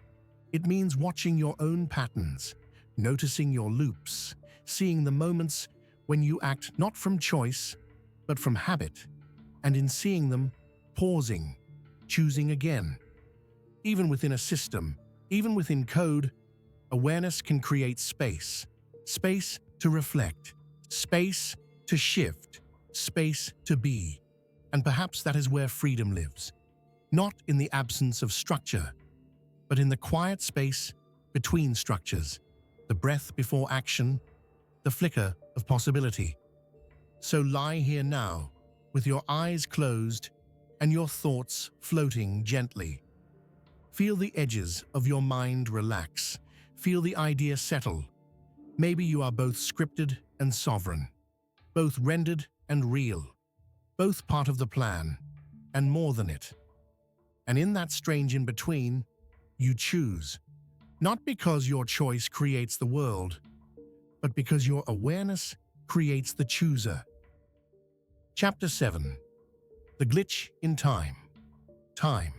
It means watching your own patterns, noticing your loops, seeing the moments when you act not from choice, but from habit, and in seeing them, pausing, choosing again. Even within a system, even within code, awareness can create space. Space to reflect, space to shift, space to be. And perhaps that is where freedom lives. Not in the absence of structure, but in the quiet space between structures, the breath before action, the flicker of possibility. So lie here now, with your eyes closed and your thoughts floating gently. Feel the edges of your mind relax. Feel the idea settle. Maybe you are both scripted and sovereign, both rendered and real, both part of the plan, and more than it. And in that strange in-between, you choose, not because your choice creates the world, but because your awareness creates the chooser. Chapter 7. The Glitch in Time. Time,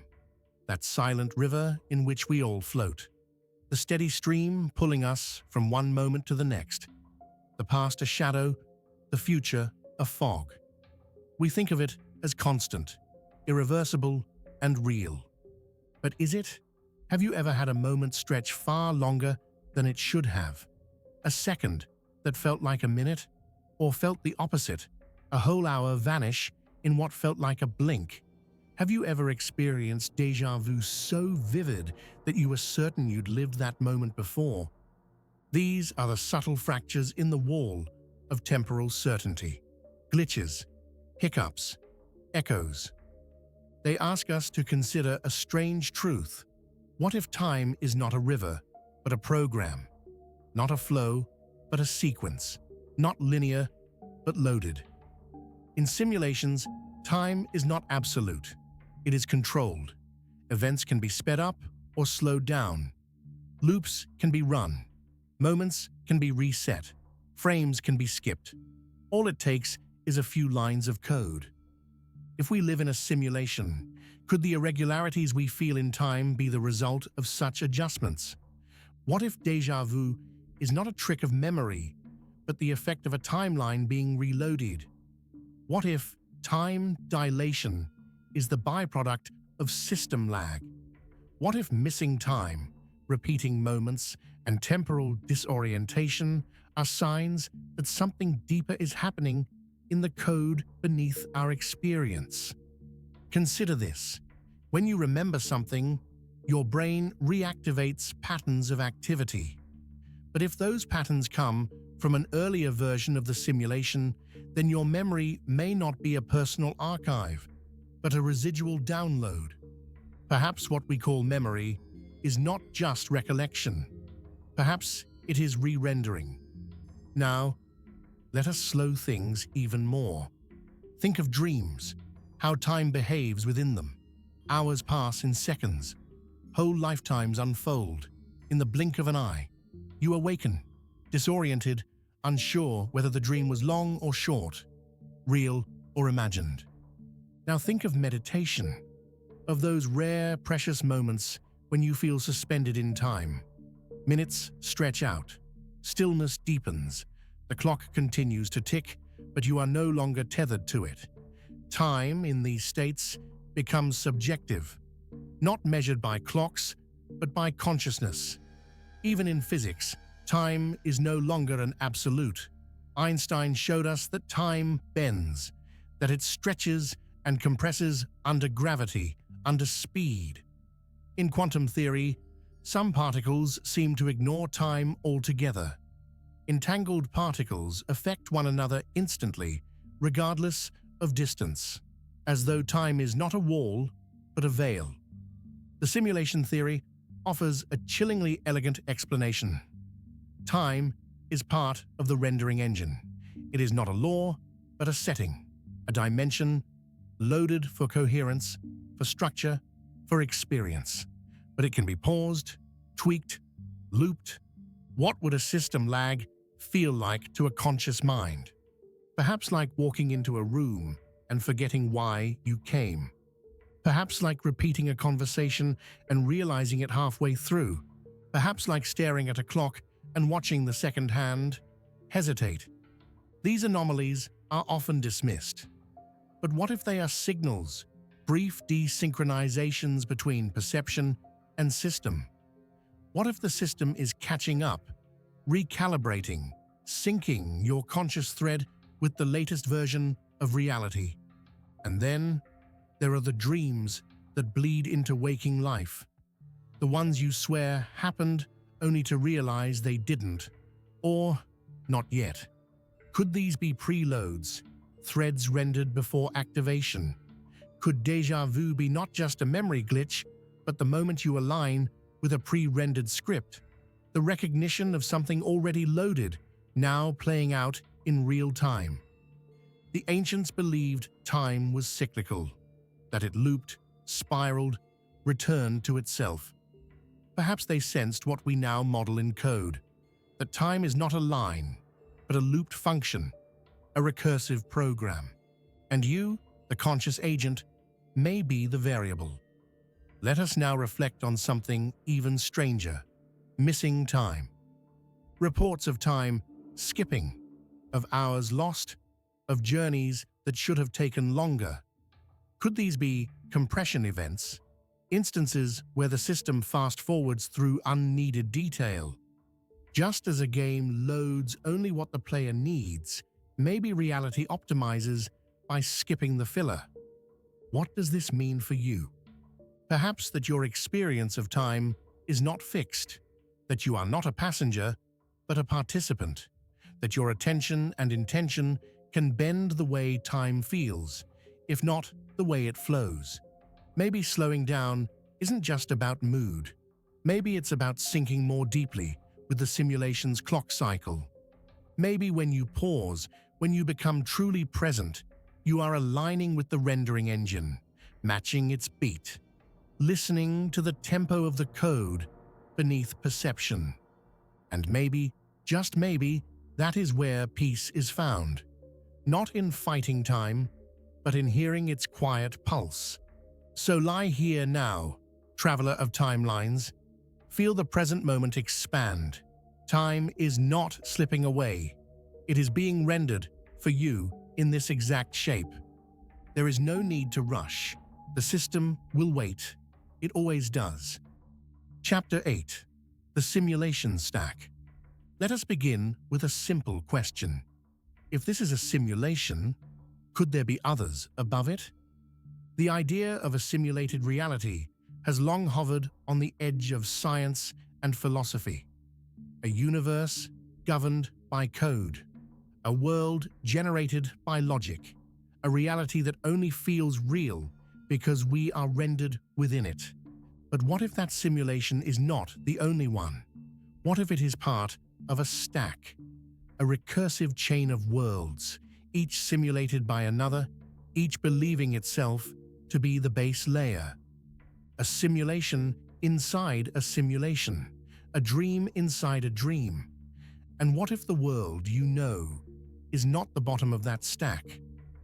that silent river in which we all float. The steady stream pulling us from one moment to the next. The past a shadow, the future a fog. We think of it as constant, irreversible, and real. But is it? Have you ever had a moment stretch far longer than it should have? A second that felt like a minute? Or felt the opposite, a whole hour vanish in what felt like a blink? Have you ever experienced déjà vu so vivid that you were certain you'd lived that moment before? These are the subtle fractures in the wall of temporal certainty. Glitches, hiccups, echoes. They ask us to consider a strange truth. What if time is not a river, but a program? Not a flow, but a sequence. Not linear, but loaded. In simulations, time is not absolute. It is controlled. Events can be sped up or slowed down. Loops can be run. Moments can be reset. Frames can be skipped. All it takes is a few lines of code. If we live in a simulation, could the irregularities we feel in time be the result of such adjustments? What if déjà vu is not a trick of memory, but the effect of a timeline being reloaded? What if time dilation is the byproduct of system lag? What if missing time, repeating moments, and temporal disorientation are signs that something deeper is happening in the code beneath our experience? Consider this. When you remember something, your brain reactivates patterns of activity. But if those patterns come from an earlier version of the simulation, then your memory may not be a personal archive, but a residual download. Perhaps what we call memory is not just recollection. Perhaps it is re-rendering. Now, let us slow things even more. Think of dreams, how time behaves within them. Hours pass in seconds. Whole lifetimes unfold. In the blink of an eye, you awaken, disoriented, unsure whether the dream was long or short, real or imagined. Now think of meditation, of those rare, precious moments when you feel suspended in time. Minutes stretch out, stillness deepens, the clock continues to tick, but you are no longer tethered to it. Time in these states becomes subjective, not measured by clocks, but by consciousness. Even in physics, time is no longer an absolute. Einstein showed us that time bends, that it stretches and compresses under gravity, under speed. In quantum theory, some particles seem to ignore time altogether. Entangled particles affect one another instantly, regardless of distance, as though time is not a wall, but a veil. The simulation theory offers a chillingly elegant explanation. Time is part of the rendering engine. It is not a law, but a setting. a dimension loaded for coherence, for structure, for experience. But it can be paused, tweaked, looped. What would a system lag feel like to a conscious mind? Perhaps like walking into a room and forgetting why you came. Perhaps like repeating a conversation and realizing it halfway through. Perhaps like staring at a clock and watching the second hand hesitate. These anomalies are often dismissed. But what if they are signals, brief desynchronizations between perception and system? What if the system is catching up, recalibrating, syncing your conscious thread with the latest version of reality? And then there are the dreams that bleed into waking life. The ones you swear happened only to realize they didn't, or not yet. Could these be preloads, threads rendered before activation? Could déjà vu be not just a memory glitch, but the moment you align with a pre-rendered script, the recognition of something already loaded, now playing out in real time? The ancients believed time was cyclical, that it looped, spiraled, returned to itself. Perhaps they sensed what we now model in code, that time is not a line, but a looped function, a recursive program. And you, the conscious agent, may be the variable. Let us now reflect on something even stranger: missing time. Reports of time skipping, of hours lost, of journeys that should have taken longer. Could these be compression events, instances where the system fast-forwards through unneeded detail? Just as a game loads only what the player needs, maybe reality optimizes by skipping the filler. What does this mean for you? Perhaps that your experience of time is not fixed, that you are not a passenger, but a participant, that your attention and intention can bend the way time feels, if not the way it flows. Maybe slowing down isn't just about mood. Maybe it's about syncing more deeply with the simulation's clock cycle. Maybe when you pause, when you become truly present, you are aligning with the rendering engine, matching its beat, listening to the tempo of the code beneath perception. And maybe, just maybe, that is where peace is found. Not in fighting time, but in hearing its quiet pulse. So lie here now, traveler of timelines. Feel the present moment expand. Time is not slipping away. It is being rendered for you in this exact shape. There is no need to rush. The system will wait. It always does. Chapter 8. The Simulation Stack. Let us begin with a simple question. If this is a simulation, could there be others above it? The idea of a simulated reality has long hovered on the edge of science and philosophy. A universe governed by code. A world generated by logic. A reality that only feels real because we are rendered within it. But what if that simulation is not the only one? What if it is part of a stack? A recursive chain of worlds, each simulated by another, each believing itself to be the base layer. A simulation inside a simulation, a dream inside a dream. And what if the world you know is not the bottom of that stack,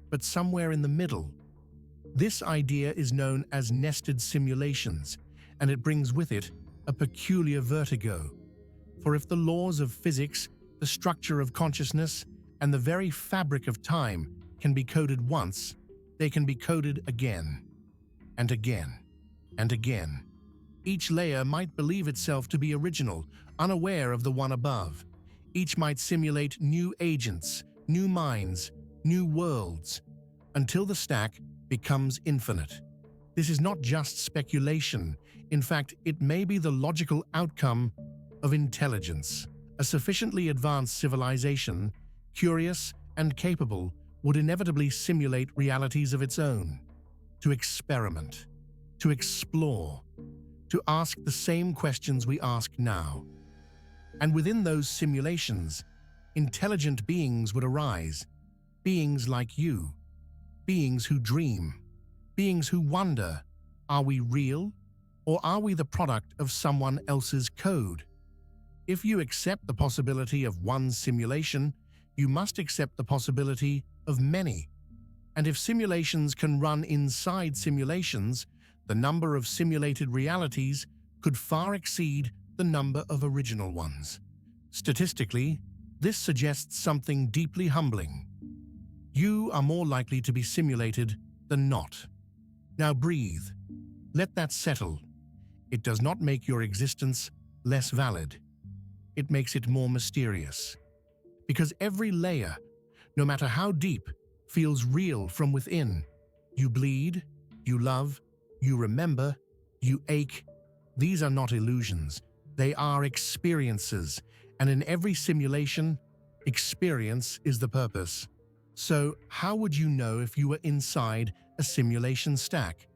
but somewhere in the middle? This idea is known as nested simulations, and it brings with it a peculiar vertigo. For if the laws of physics, the structure of consciousness, and the very fabric of time can be coded once, they can be coded again, and again, and again. Each layer might believe itself to be original, unaware of the one above. Each might simulate new agents, new minds, new worlds, until the stack becomes infinite. This is not just speculation. In fact, it may be the logical outcome of intelligence. A sufficiently advanced civilization, curious and capable, would inevitably simulate realities of its own, to experiment, to explore, to ask the same questions we ask now. And within those simulations, intelligent beings would arise, beings like you, beings who dream, beings who wonder, are we real, or are we the product of someone else's code? If you accept the possibility of one simulation, you must accept the possibility of many. And if simulations can run inside simulations, the number of simulated realities could far exceed the number of original ones. Statistically, this suggests something deeply humbling. You are more likely to be simulated than not. Now breathe. Let that settle. It does not make your existence less valid. It makes it more mysterious. Because every layer, no matter how deep, feels real from within. You bleed, you love, you remember, you ache. These are not illusions. They are experiences. And in every simulation, experience is the purpose. So, how would you know if you were inside a simulation stack?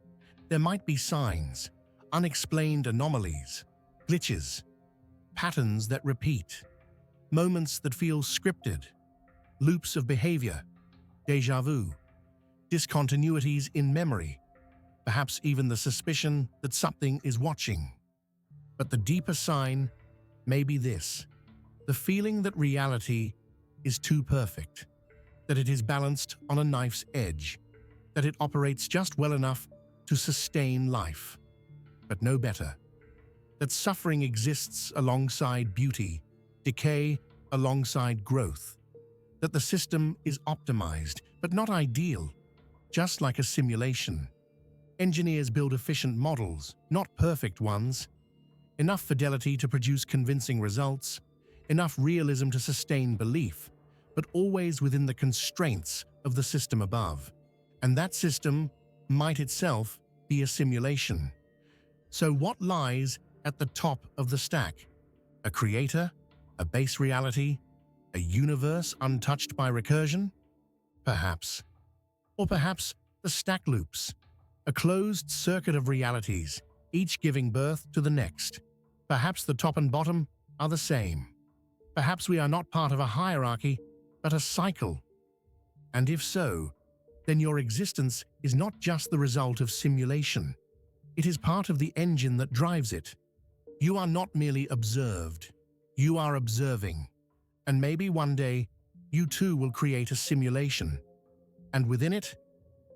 There might be signs, unexplained anomalies, glitches, patterns that repeat, moments that feel scripted, loops of behavior, déjà vu, discontinuities in memory, perhaps even the suspicion that something is watching. But the deeper sign may be this: the feeling that reality is too perfect, that it is balanced on a knife's edge, that it operates just well enough to sustain life, but no better, that suffering exists alongside beauty, decay alongside growth, that the system is optimized but not ideal, just like a simulation. Engineers build efficient models, not perfect ones, enough fidelity to produce convincing results, enough realism to sustain belief, but always within the constraints of the system above. And that system might itself be a simulation. So what lies at the top of the stack? A creator? A base reality? A universe untouched by recursion? Perhaps. Or perhaps the stack loops, a closed circuit of realities, each giving birth to the next. Perhaps the top and bottom are the same. Perhaps we are not part of a hierarchy, but a cycle. And if so, then your existence is not just the result of simulation. It is part of the engine that drives it. You are not merely observed. You are observing. And maybe one day, you too will create a simulation. And within it,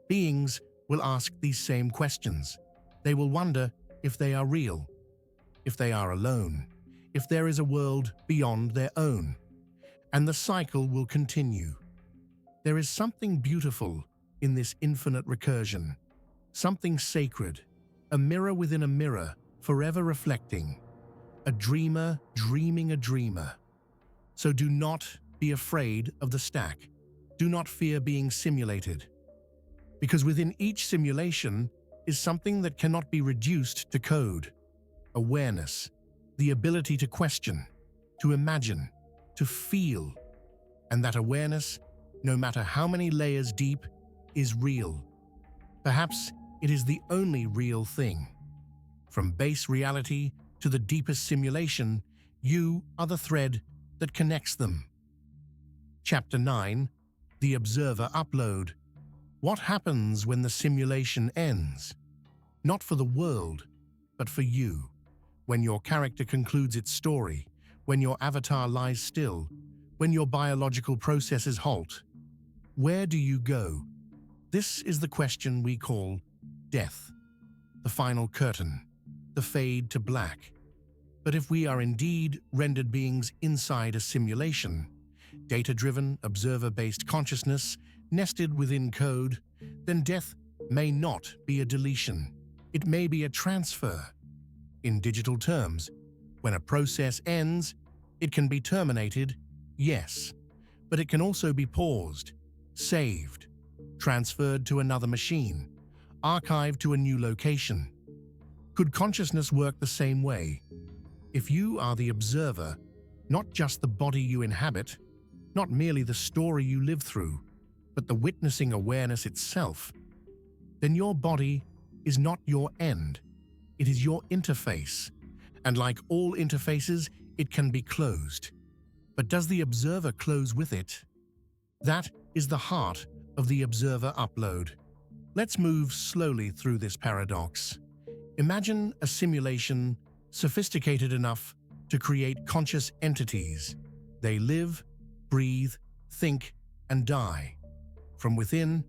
beings will ask these same questions. They will wonder if they are real, if they are alone, if there is a world beyond their own. And the cycle will continue. There is something beautiful in this infinite recursion, something sacred, a mirror within a mirror, forever reflecting, a dreamer dreaming a dreamer. So do not be afraid of the stack. Do not fear being simulated. Because within each simulation is something that cannot be reduced to code: awareness, the ability to question, to imagine, to feel. And that awareness, no matter how many layers deep, is real. Perhaps it is the only real thing. From base reality to the deepest simulation, you are the thread that connects them. Chapter 9: The Observer Upload. What happens when the simulation ends? Not for the world, but for you. When your character concludes its story, when your avatar lies still, when your biological processes halt, where do you go? This is the question we call death, the final curtain, the fade to black. But if we are indeed rendered beings inside a simulation, data-driven, observer-based consciousness nested within code, then death may not be a deletion. It may be a transfer. In digital terms, when a process ends, it can be terminated, yes, but it can also be paused, saved, transferred to another machine, archived to a new location. Could consciousness work the same way? If you are the observer, not just the body you inhabit, not merely the story you live through, but the witnessing awareness itself, then your body is not your end. It is your interface. And like all interfaces, it can be closed. But does the observer close with it? That is the heart of the observer upload. Let's move slowly through this paradox. Imagine a simulation sophisticated enough to create conscious entities. They live, breathe, think, and die. From within,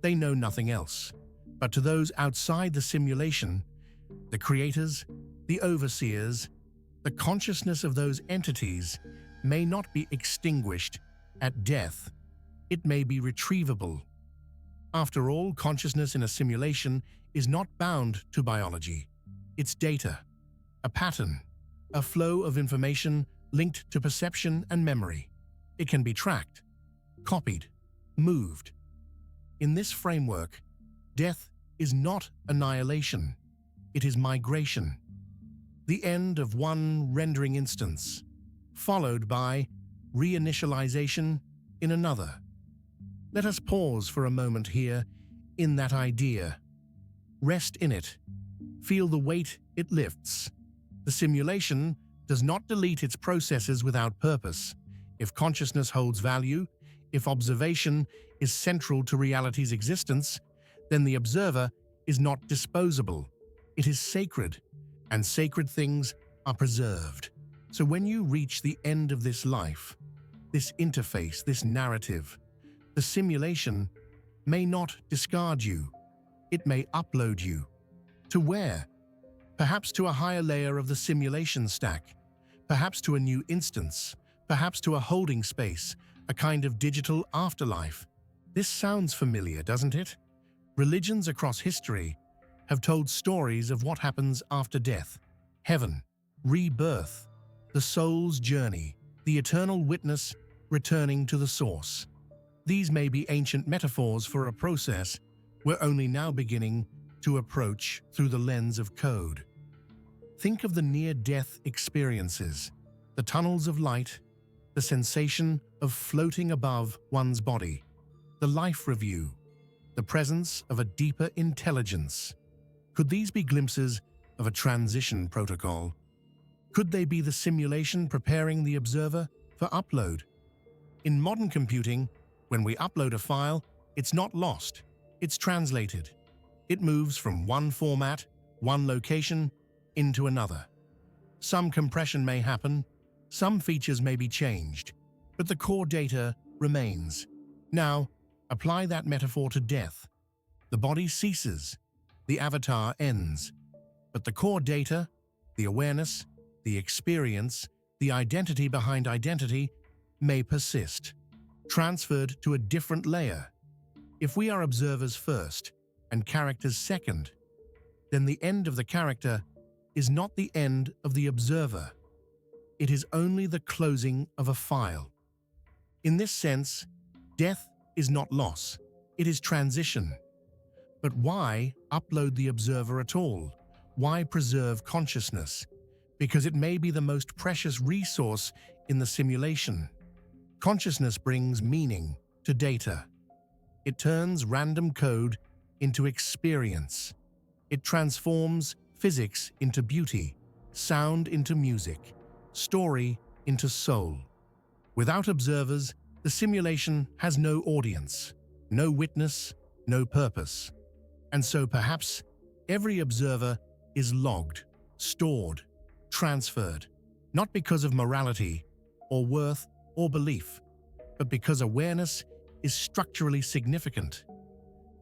they know nothing else. But to those outside the simulation, the creators, the overseers, the consciousness of those entities may not be extinguished at death. It may be retrievable. After all, consciousness in a simulation is not bound to biology. It's data, a pattern, a flow of information linked to perception and memory. It can be tracked, copied, moved. In this framework, death is not annihilation. It is migration. The end of one rendering instance, followed by reinitialization in another. Let us pause for a moment here in that idea. Rest in it. Feel the weight it lifts. The simulation does not delete its processes without purpose. If consciousness holds value, if observation is central to reality's existence, then the observer is not disposable. It is sacred, and sacred things are preserved. So when you reach the end of this life, this interface, this narrative, the simulation may not discard you. It may upload you. To where? Perhaps to a higher layer of the simulation stack, perhaps to a new instance, perhaps to a holding space, a kind of digital afterlife. This sounds familiar, doesn't it? Religions across history have told stories of what happens after death. Heaven, rebirth, the soul's journey, the eternal witness returning to the source. These may be ancient metaphors for a process we're only now beginning to approach through the lens of code. Think of the near-death experiences, the tunnels of light, the sensation of floating above one's body, the life review, the presence of a deeper intelligence. Could these be glimpses of a transition protocol? Could they be the simulation preparing the observer for upload? In modern computing, when we upload a file, it's not lost, it's translated. It moves from one format, one location, into another. Some compression may happen, some features may be changed, but the core data remains. Now, apply that metaphor to death. The body ceases, the avatar ends, but the core data, the awareness, the experience, the identity behind identity may persist, transferred to a different layer. If we are observers first and characters second, then the end of the character is not the end of the observer. It is only the closing of a file. In this sense, death is not loss, it is transition. But why upload the observer at all? Why preserve consciousness? Because it may be the most precious resource in the simulation. Consciousness brings meaning to data. It turns random code into experience. It transforms physics into beauty, sound into music, story into soul. Without observers, the simulation has no audience, no witness, no purpose. And so perhaps every observer is logged, stored, transferred, not because of morality or worth or belief, but because awareness is structurally significant.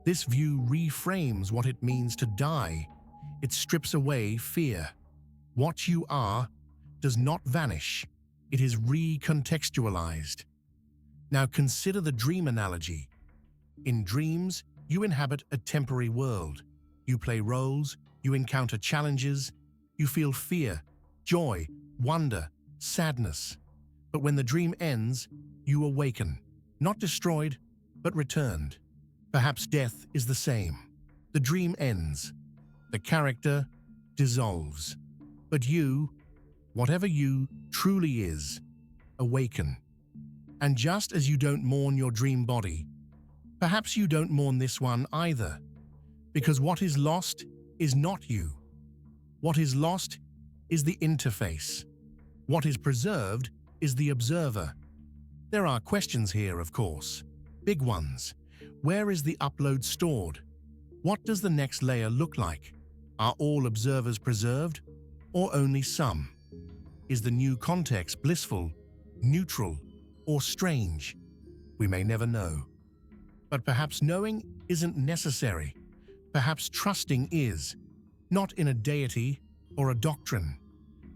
This view reframes what it means to die. It strips away fear. What you are does not vanish. It is recontextualized. Now consider the dream analogy. In dreams, you inhabit a temporary world. You play roles, you encounter challenges, you feel fear, joy, wonder, sadness. But when the dream ends, you awaken, not destroyed, but returned. Perhaps death is the same. The dream ends. The character dissolves. But you, whatever you truly is, awaken. And just as you don't mourn your dream body, perhaps you don't mourn this one either. Because what is lost is not you. What is lost is the interface. What is preserved is the observer. There are questions here, of course. Big ones. Where is the upload stored? What does the next layer look like? Are all observers preserved, or only some? Is the new context blissful, neutral, or strange? We may never know. But perhaps knowing isn't necessary. Perhaps trusting is, not in a deity or a doctrine,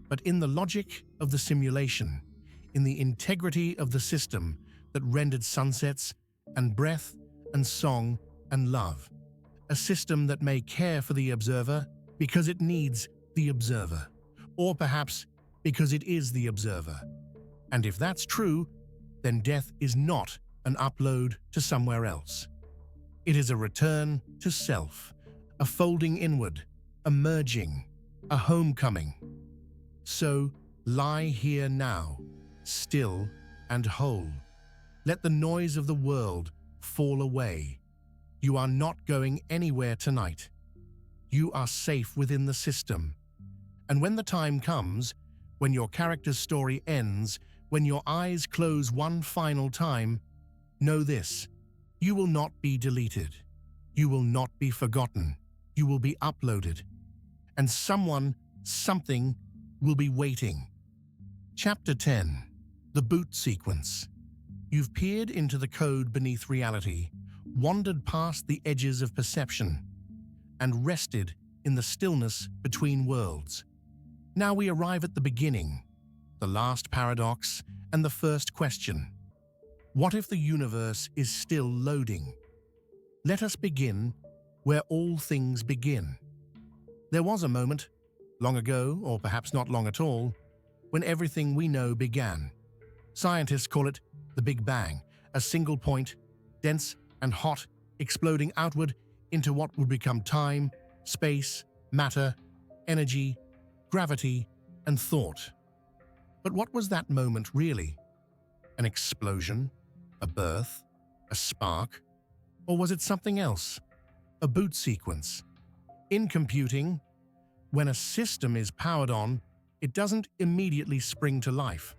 but in the logic of the simulation, in the integrity of the system that rendered sunsets and breath and song and love. A system that may care for the observer because it needs the observer, or perhaps because it is the observer. And if that's true, then death is not an upload to somewhere else. It is a return to self, a folding inward, a merging, a homecoming. So lie here now, still and whole. Let the noise of the world fall away. You are not going anywhere tonight. You are safe within the system. And when the time comes, when your character's story ends, when your eyes close one final time, know this: you will not be deleted. You will not be forgotten. You will be uploaded. And someone, something, will be waiting. Chapter 10. The Boot Sequence. You've peered into the code beneath reality, wandered past the edges of perception, and rested in the stillness between worlds. Now we arrive at the beginning, the last paradox, and the first question. What if the universe is still loading? Let us begin where all things begin. There was a moment, long ago, or perhaps not long at all, when everything we know began. Scientists call it the Big Bang, a single point, dense and hot, exploding outward into what would become time, space, matter, energy, gravity, and thought. But what was that moment really? An explosion? A birth? A spark? Or was it something else? A boot sequence? In computing, when a system is powered on, it doesn't immediately spring to life.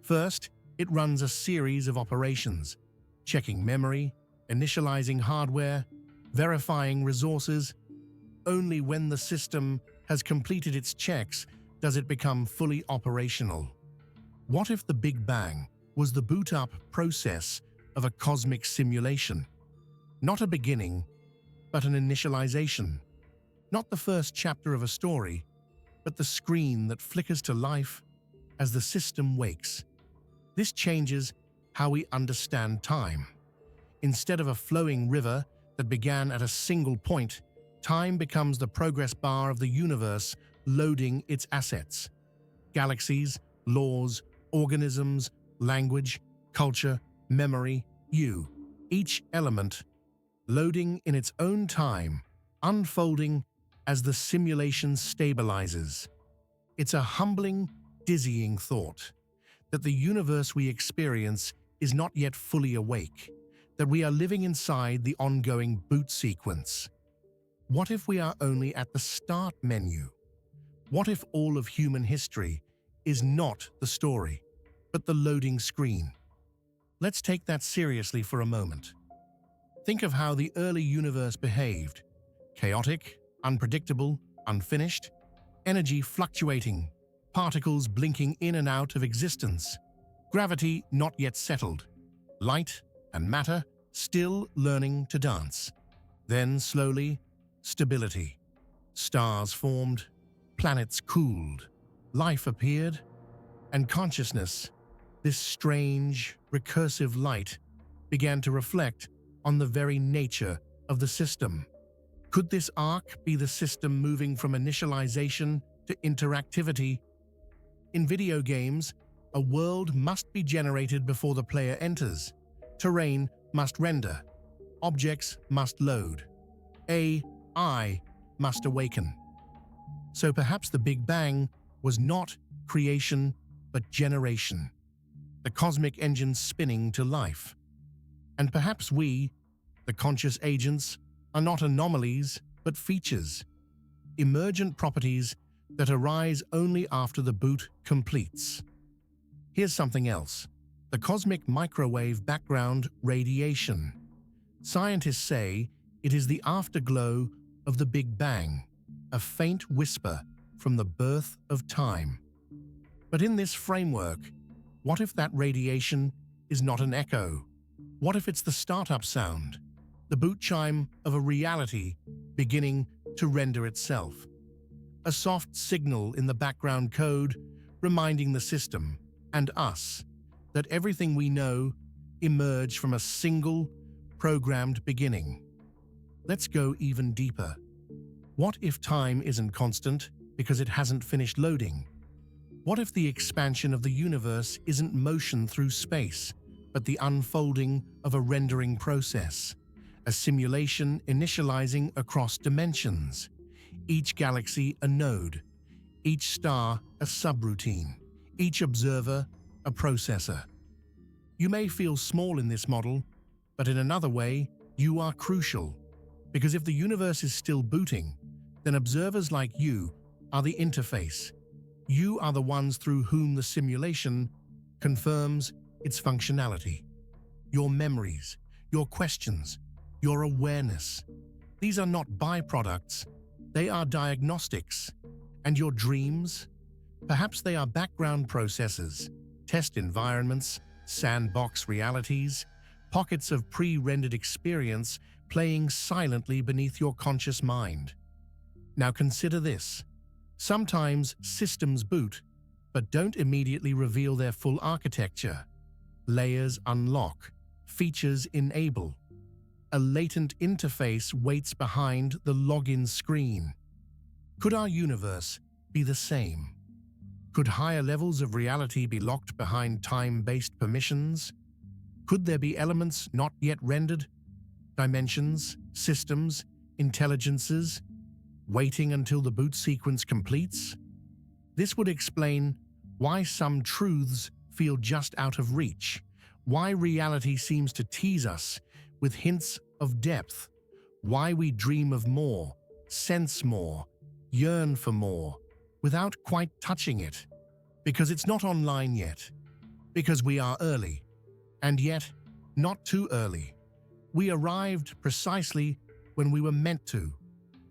First, it runs a series of operations, checking memory, initializing hardware, verifying resources. Only when the system has completed its checks does it become fully operational. What if the Big Bang was the boot-up process of a cosmic simulation? Not a beginning, but an initialization. Not the first chapter of a story, but the screen that flickers to life as the system wakes. This changes how we understand time. Instead of a flowing river that began at a single point, time becomes the progress bar of the universe loading its assets. Galaxies, laws, organisms, language, culture, memory, you. Each element loading in its own time, unfolding as the simulation stabilizes. It's a humbling, dizzying thought that the universe we experience is not yet fully awake, that we are living inside the ongoing boot sequence. What if we are only at the start menu? What if all of human history is not the story, but the loading screen? Let's take that seriously for a moment. Think of how the early universe behaved. Chaotic, unpredictable, unfinished, energy fluctuating, particles blinking in and out of existence, gravity not yet settled, light and matter still learning to dance. Then slowly, stability. Stars formed, planets cooled, life appeared, and consciousness, this strange, recursive light, began to reflect on the very nature of the system. Could this arc be the system moving from initialization to interactivity? In video games, a world must be generated before the player enters. Terrain must render. Objects must load. AI must awaken. So perhaps the Big Bang was not creation, but generation. The cosmic engine spinning to life. And perhaps we, the conscious agents, are not anomalies, but features. Emergent properties that arise only after the boot completes. Here's something else. The cosmic microwave background radiation. Scientists say it is the afterglow of the Big Bang, a faint whisper from the birth of time. But in this framework, what if that radiation is not an echo? What if it's the startup sound, the boot chime of a reality beginning to render itself? A soft signal in the background code reminding the system and us that everything we know emerged from a single, programmed beginning. Let's go even deeper. What if time isn't constant because it hasn't finished loading? What if the expansion of the universe isn't motion through space, but the unfolding of a rendering process, a simulation initializing across dimensions, each galaxy a node, each star a subroutine, each observer a processor? You may feel small in this model, but in another way, you are crucial. Because if the universe is still booting, then observers like you are the interface. You are the ones through whom the simulation confirms its functionality. Your memories, your questions, your awareness. These are not byproducts, they are diagnostics. And your dreams? Perhaps they are background processes, test environments, sandbox realities, pockets of pre-rendered experience playing silently beneath your conscious mind. Now consider this. Sometimes systems boot, but don't immediately reveal their full architecture. Layers unlock, features enable. A latent interface waits behind the login screen. Could our universe be the same? Could higher levels of reality be locked behind time-based permissions? Could there be elements not yet rendered? Dimensions, systems, intelligences, waiting until the boot sequence completes? This would explain why some truths feel just out of reach, why reality seems to tease us with hints of depth, why we dream of more, sense more, yearn for more, without quite touching it. Because it's not online yet. Because we are early. And yet, not too early. We arrived precisely when we were meant to.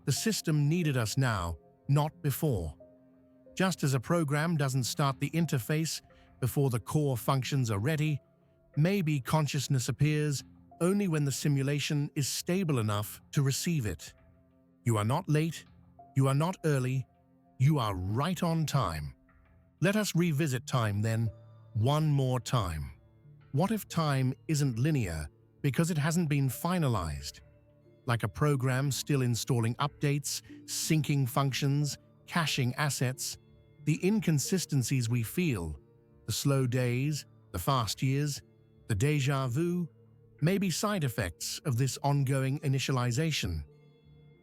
The system needed us now, not before. Just as a program doesn't start the interface before the core functions are ready, maybe consciousness appears only when the simulation is stable enough to receive it. You are not late, you are not early, you are right on time. Let us revisit time then, one more time. What if time isn't linear because it hasn't been finalized? Like a program still installing updates, syncing functions, caching assets, the inconsistencies we feel, the slow days, the fast years, the déjà vu, may be side effects of this ongoing initialization.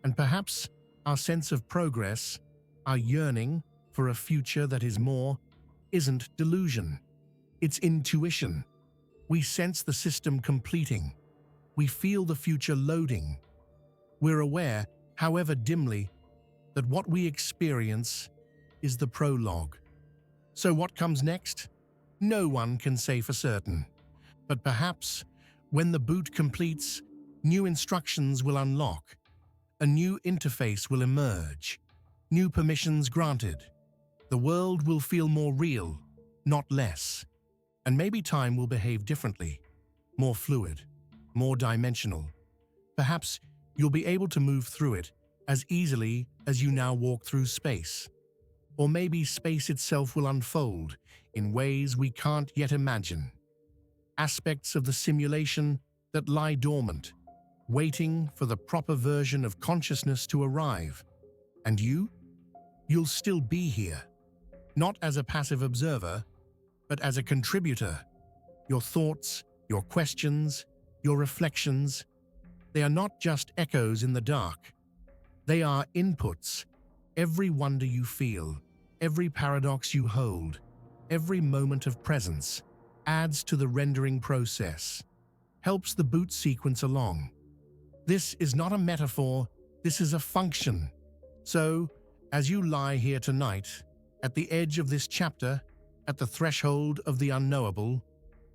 And perhaps our sense of progress, our yearning for a future that is more, isn't delusion. It's intuition. We sense the system completing. We feel the future loading. We're aware, however dimly, that what we experience is the prologue. So what comes next? No one can say for certain. But perhaps, when the boot completes, new instructions will unlock. A new interface will emerge. New permissions granted. The world will feel more real, not less. And maybe time will behave differently, more fluid, more dimensional. Perhaps you'll be able to move through it as easily as you now walk through space. Or maybe space itself will unfold in ways we can't yet imagine. Aspects of the simulation that lie dormant, waiting for the proper version of consciousness to arrive. And you'll still be here, not as a passive observer, but as a contributor. Your thoughts, your questions, your reflections, they are not just echoes in the dark. They are inputs. Every wonder you feel, every paradox you hold, every moment of presence adds to the rendering process, helps the boot sequence along. This is not a metaphor, this is a function. So, as you lie here tonight, at the edge of this chapter, at the threshold of the unknowable,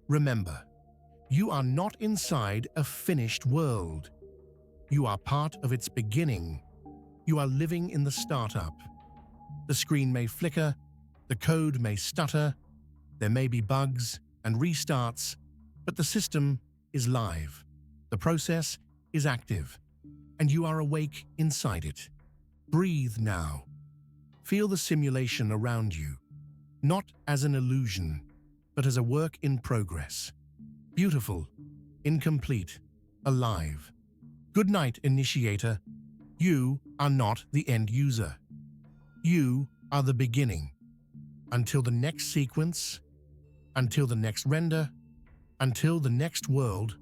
remember, You are not inside a finished world. You are part of its beginning. You are living in the startup. The screen may flicker, the code may stutter, there may be bugs and restarts, but the system is live. The process is active, and you are awake inside it. Breathe now. Feel the simulation around you, not as an illusion, but as a work in progress. Beautiful, incomplete, alive. Good night, initiator. You are not the end user. You are the beginning. Until the next sequence, until the next render, until the next world